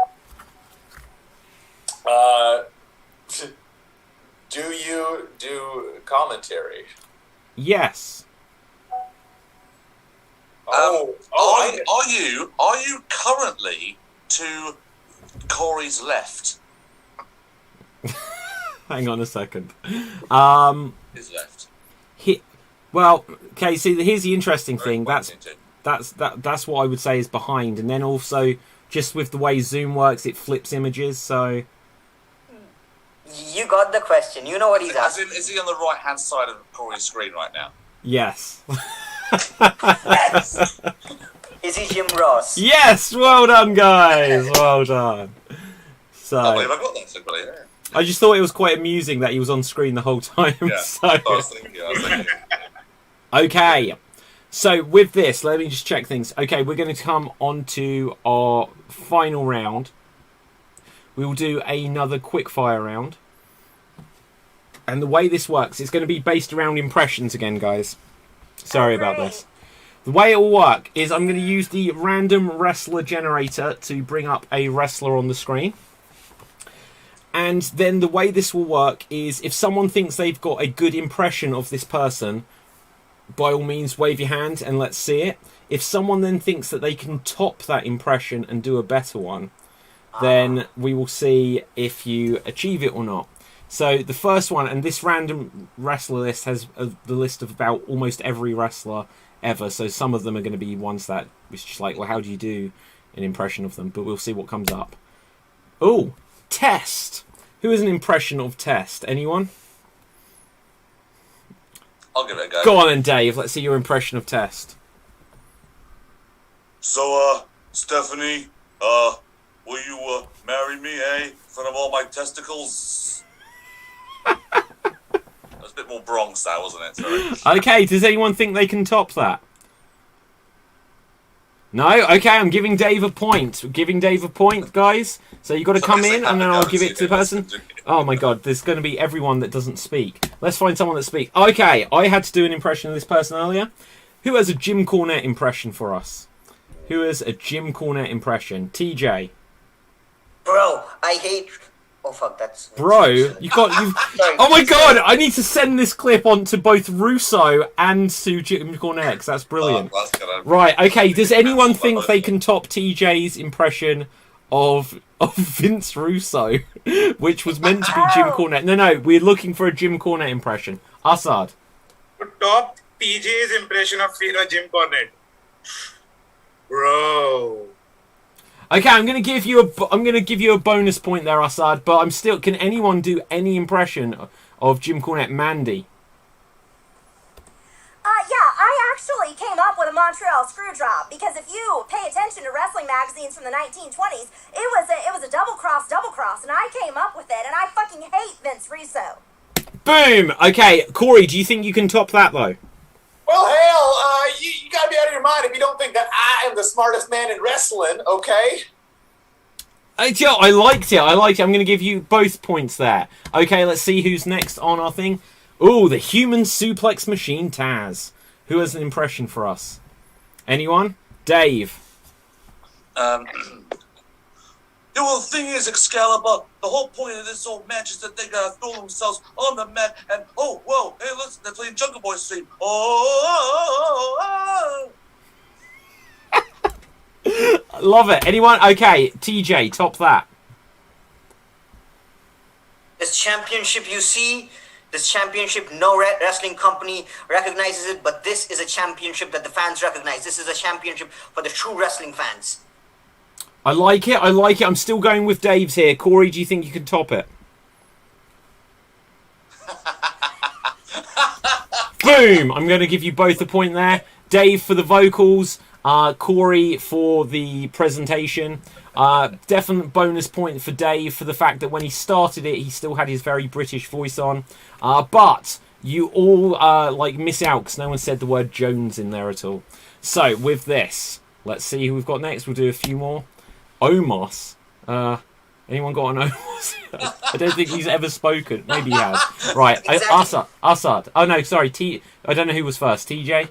Do you do commentary? Yes. Are you currently to Cory's left? Hang on a second. His left. Well, okay. See, here's the interesting thing. That's what I would say is behind, and then also just with the way Zoom works, it flips images. So You got the question. You know what he's asking. Is he on the right hand side of Cory's screen right now? yes, Is he Jim Ross? yes. Well done, guys. Well done. So I believe I got that simply. Yeah. I just thought it was quite amusing that he was on screen the whole time. Yeah. So. I was thinking. Okay, so with this, let me just check things. Okay, we're going to come on to our final round. We will do another quickfire round. And the way this works, it's going to be based around impressions again, guys. Sorry about this. The way it will work is I'm going to use the random wrestler generator to bring up a wrestler on the screen. And then the way this will work is if someone thinks they've got a good impression of this person, by all means wave your hand and let's see it. If someone then thinks that they can top that impression and do a better one, then we will see if you achieve it or not. So the first one, and this random wrestler list has the list of about almost every wrestler ever, so some of them are going to be ones that it's just like, well, how do you do an impression of them? But we'll see what comes up. Oh, Test. Who is an impression of Test? Anyone? I'll give it a go. Go on then, Dave. Let's see your impression of Test. So, Stephanie, will you marry me, in front of all my testicles? That was a bit more Bronx, that, wasn't it? Sorry. Okay, does anyone think they can top that? No? Okay, I'm giving Dave a point. Giving Dave a point, guys. So you've got to come in and then I'll give it to the person. Oh my god, there's going to be everyone that doesn't speak. Let's find someone that speaks. Okay, I had to do an impression of this person earlier. Who has a Jim Cornette impression for us? Who has a Jim Cornette impression? TJ. Bro, I hate... Oh fuck, that's... Bro, you've... Oh my god, I need to send this clip on to both Russo and to Jim Cornette, 'cause that's brilliant. Right, okay, does anyone think they can top TJ's impression of Vince Russo, which was meant to be Jim Cornette. No, we're looking for a Jim Cornette impression. Assad. To top TJ's impression of Jim Cornette. Bro. Okay, I'm gonna give you a bonus point there, Assad. But I'm still. Can anyone do any impression of Jim Cornette? Mandy. Yeah, I actually came up with a Montreal Screwdrop because if you pay attention to wrestling magazines from the 1920s, it was a double cross, and I came up with it, and I fucking hate Vince Russo. Boom. Okay, Corey, do you think you can top that though? Well, hell, you gotta be out of your mind if you don't think that I am the smartest man in wrestling, okay? I liked it. I'm going to give you both points there. Okay, let's see who's next on our thing. Ooh, the human suplex machine, Taz. Who has an impression for us? Anyone? Dave. Yeah, well, the thing is, Excalibur, the whole point of this old match is that they gotta throw themselves on the mat and, oh, whoa, hey, listen, they're playing Jungle Boy's theme. Oh. Love it. Anyone? Okay, TJ, top that. This championship you see, this championship, no wrestling company recognizes it, but this is a championship that the fans recognize. This is a championship for the true wrestling fans. I like it. I'm still going with Dave's here. Corey, do you think you can top it? Boom! I'm going to give you both a point there. Dave for the vocals, Corey for the presentation. Definite bonus point for Dave for the fact that when he started it, he still had his very British voice on. But you all miss out because no one said the word Jones in there at all. So with this, let's see who we've got next. We'll do a few more. Omos. Anyone got an Omos? I don't think he's ever spoken. Maybe he has. Right. Exactly. Assad. Oh no, sorry. I don't know who was first. TJ.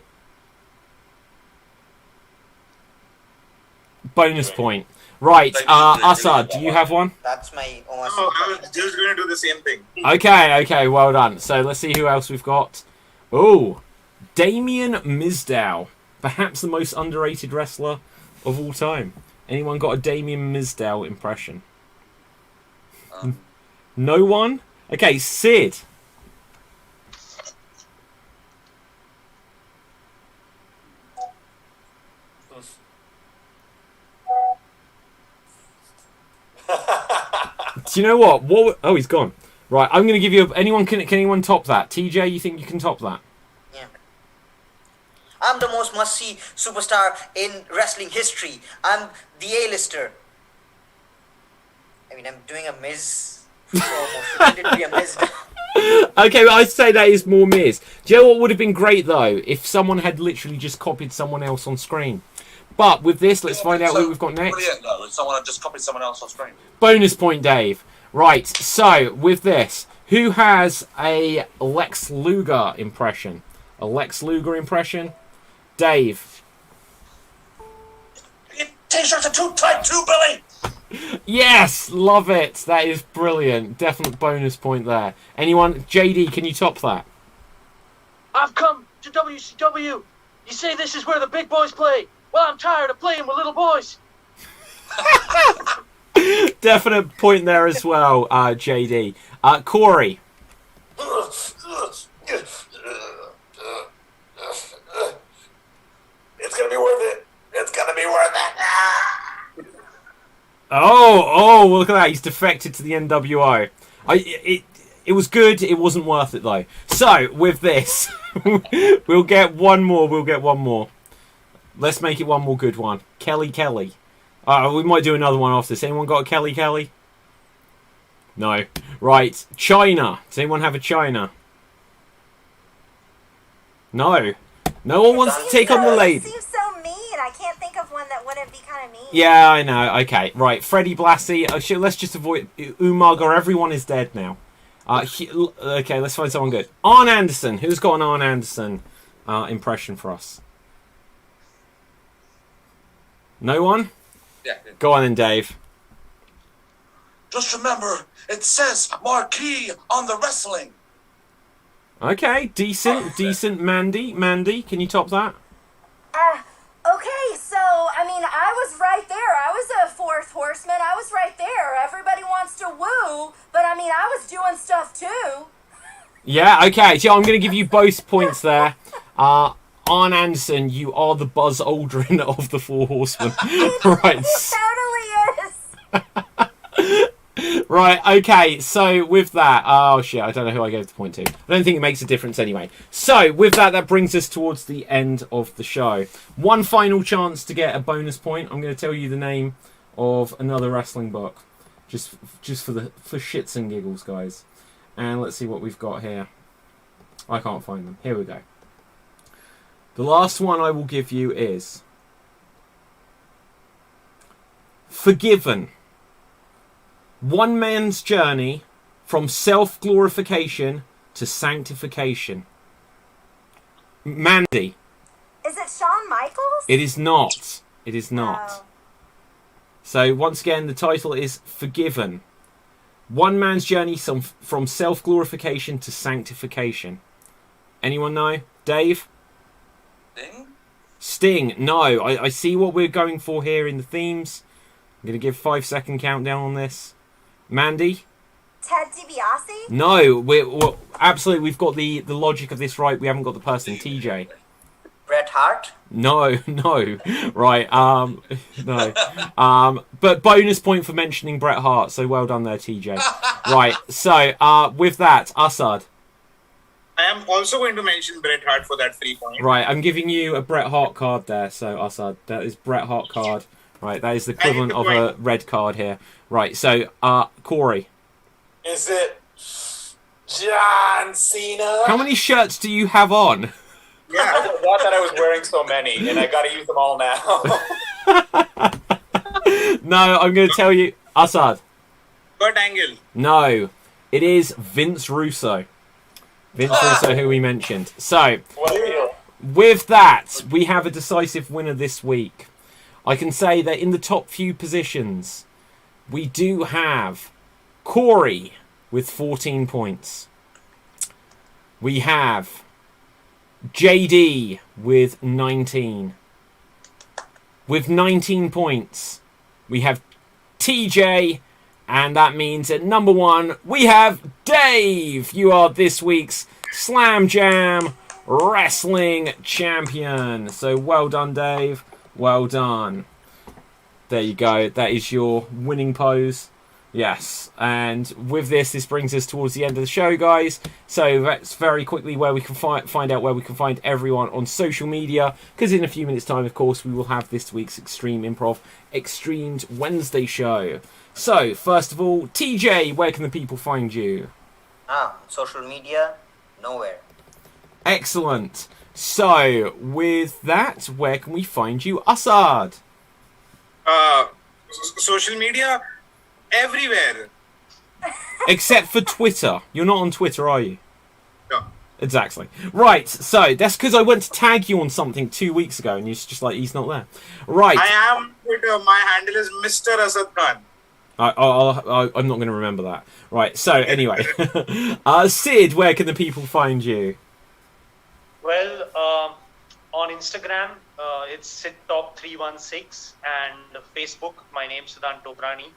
Bonus point. Right. Assad, do you have one? That's my Omos. Oh, I was just going to do the same thing. Okay. Well done. So let's see who else we've got. Oh, Damien Mizdow. Perhaps the most underrated wrestler of all time. Anyone got a Damien Mizdow impression? No one? Okay, Sid. Do you know what? Oh, he's gone. Right, I'm going to give you... Can anyone top that? TJ, you think you can top that? Yeah. I'm the most must-see superstar in wrestling history. I'm the A-lister. I mean, I'm doing a Miz promo. It didn't be a Miz. Okay, well, I'd say that is more Miz. Do you know what would have been great, though? If someone had literally just copied someone else on screen. But with this, let's find out who we've got next. Brilliant, though, if someone had just copied someone else on screen. Bonus point, Dave. Right, so with this, who has a Lex Luger impression? A Lex Luger impression? Dave. T-shirts are too tight too, Billy! Yes! Love it! That is brilliant. Definite bonus point there. Anyone? JD, can you top that? I've come to WCW. You say this is where the big boys play. Well, I'm tired of playing with little boys. Definite point there as well, JD. Corey. It's gonna be worth it. It's gonna be worth it. Oh, look at that. He's defected to the NWO. It was good. It wasn't worth it, though. So, with this, we'll get one more. Let's make it one more good one. Kelly. We might do another one after this. Anyone got a Kelly? No. Right. China. Does anyone have a China? No. No one wants to take on the lady. It seems so mean. I can't think of one that wouldn't be kind of mean. Yeah, I know. Okay. Right. Freddie Blassie. Let's just avoid Umaga. Everyone is dead now. Okay, let's find someone good. Arn Anderson. Who's got an Arn Anderson impression for us? No one? Yeah. Go on then, Dave. Just remember, it says marquee on the wrestling. Okay, decent. Mandy, can you top that? Okay, so, I mean, I was right there. I was a fourth Horseman. I was right there. Everybody wants to woo, but I mean, I was doing stuff too. Yeah, okay. So I'm going to give you both points there. Arn Anderson, you are the Buzz Aldrin of the Four Horsemen. Right. He totally is. Right, okay, so with that... Oh, shit, I don't know who I gave the point to. I don't think it makes a difference anyway. So, with that, that brings us towards the end of the show. One final chance to get a bonus point. I'm going to tell you the name of another wrestling book. Just for shits and giggles, guys. And let's see what we've got here. I can't find them. Here we go. The last one I will give you is... Forgiven. One man's journey from self-glorification to sanctification. Mandy. Is it Shawn Michaels? It is not. It is not. Oh. So, once again, the title is Forgiven. One man's journey from self-glorification to sanctification. Anyone know? Dave? Sting? Sting. No, I see what we're going for here in the themes. I'm going to give 5-second countdown on this. Mandy? Ted DiBiase? No, we're absolutely, we've got the logic of this right. We haven't got the person. TJ? Bret Hart? No. Right, no. But bonus point for mentioning Bret Hart, so well done there, TJ. Right, so, with that, Assad. I am also going to mention Bret Hart for that 3 point. Right, I'm giving you a Bret Hart card there, so Assad, that is Bret Hart card. Right, that is the equivalent of a red card here. Right, so, Cory. Is it John Cena? How many shirts do you have on? Yeah, I forgot that I was wearing so many, and I gotta use them all now. No, I'm going to tell you, Assad. Kurt Angle. No, it is Vince Russo. Vince Russo, who we mentioned. So, with that, we have a decisive winner this week. I can say that in the top few positions, we do have Cory with 14 points. We have JD with 19. With 19 points, we have TJ, and that means at number 1, we have Dave. You are this week's Slam Jam Wrestling Champion. So well done, Dave. Well done. There you go. That is your winning pose. Yes. And with this brings us towards the end of the show, guys. So that's very quickly where we can find out where we can find everyone on social media. Because in a few minutes' time, of course, we will have this week's Extreme Improv XStreamed Wednesday show. So, first of all, TJ, where can the people find you? Social media, nowhere. Excellent. So, with that, where can we find you, Assad? Social media, everywhere. Except for Twitter. You're not on Twitter, are you? No. Exactly. Right, so that's because I went to tag you on something 2 weeks ago, and you're just like, he's not there. Right. I am on Twitter. My handle is Mr. Asad Khan. I'm not going to remember that. Right, so anyway. Sid, where can the people find you? Well, on Instagram, it's SidTop316, and Facebook, my name's Siddhant Tobrani.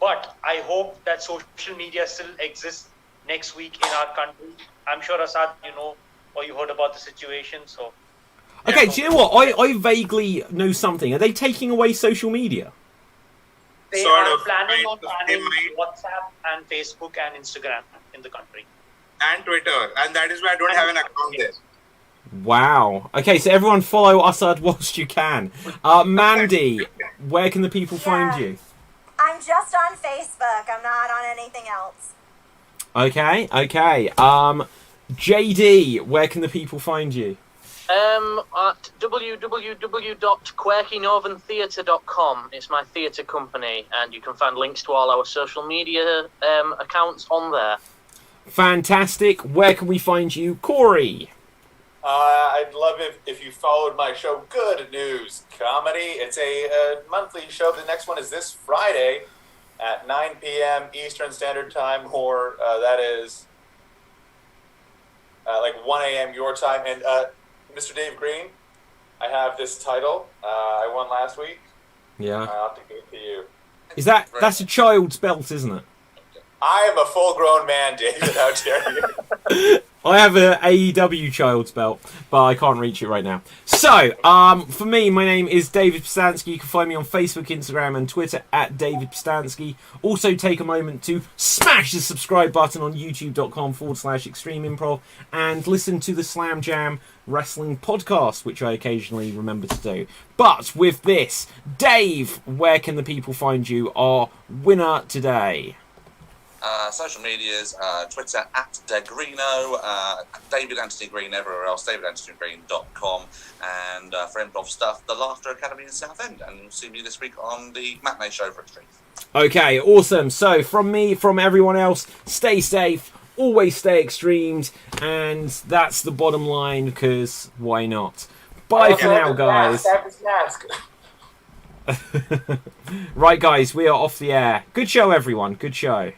But I hope that social media still exists next week in our country. I'm sure, Asad, you know, or you heard about the situation, so... Okay, do you know what? I vaguely know something. Are they taking away social media? They Sort are of. planning on They banning might. WhatsApp and Facebook and Instagram in the country. And Twitter. And that is why I don't have an account there. Wow. Okay, so everyone follow Assad whilst you can. Mandy, where can the people find you? I'm just on Facebook. I'm not on anything else. Okay. JD, where can the people find you? At www.quirkynortherntheatre.com. It's my theatre company, and you can find links to all our social media accounts on there. Fantastic. Where can we find you, Cory? I'd love if you followed my show, Good News Comedy. It's a monthly show. The next one is this Friday at 9 p.m. Eastern Standard Time, or that is like 1 a.m. your time. And Mr. Dave Green, I have this title. I won last week. Yeah. I'll have to give it to you. That's a child's belt, isn't it? I am a full-grown man, David. How dare you? I have a AEW child's belt, but I can't reach it right now. So, for me, my name is David Pstansky. You can find me on Facebook, Instagram, and Twitter at David Pstansky. Also, take a moment to smash the subscribe button on youtube.com/Extreme Improv and listen to the Slam Jam Wrestling podcast, which I occasionally remember to do. But with this, Dave, where can the people find you? Our winner today. Social medias, Twitter at Degrino, David Anthony Green everywhere else, davidanthonygreen.com, and for improv stuff, the Laughter Academy in Southend, and you'll see me this week on the matinee show for Extreme. Okay, awesome. So from me, from everyone else, stay safe, always stay extremed, and that's the bottom line, because why not? Bye for now, guys. Right, guys, we are off the air. Good show, everyone. Good show.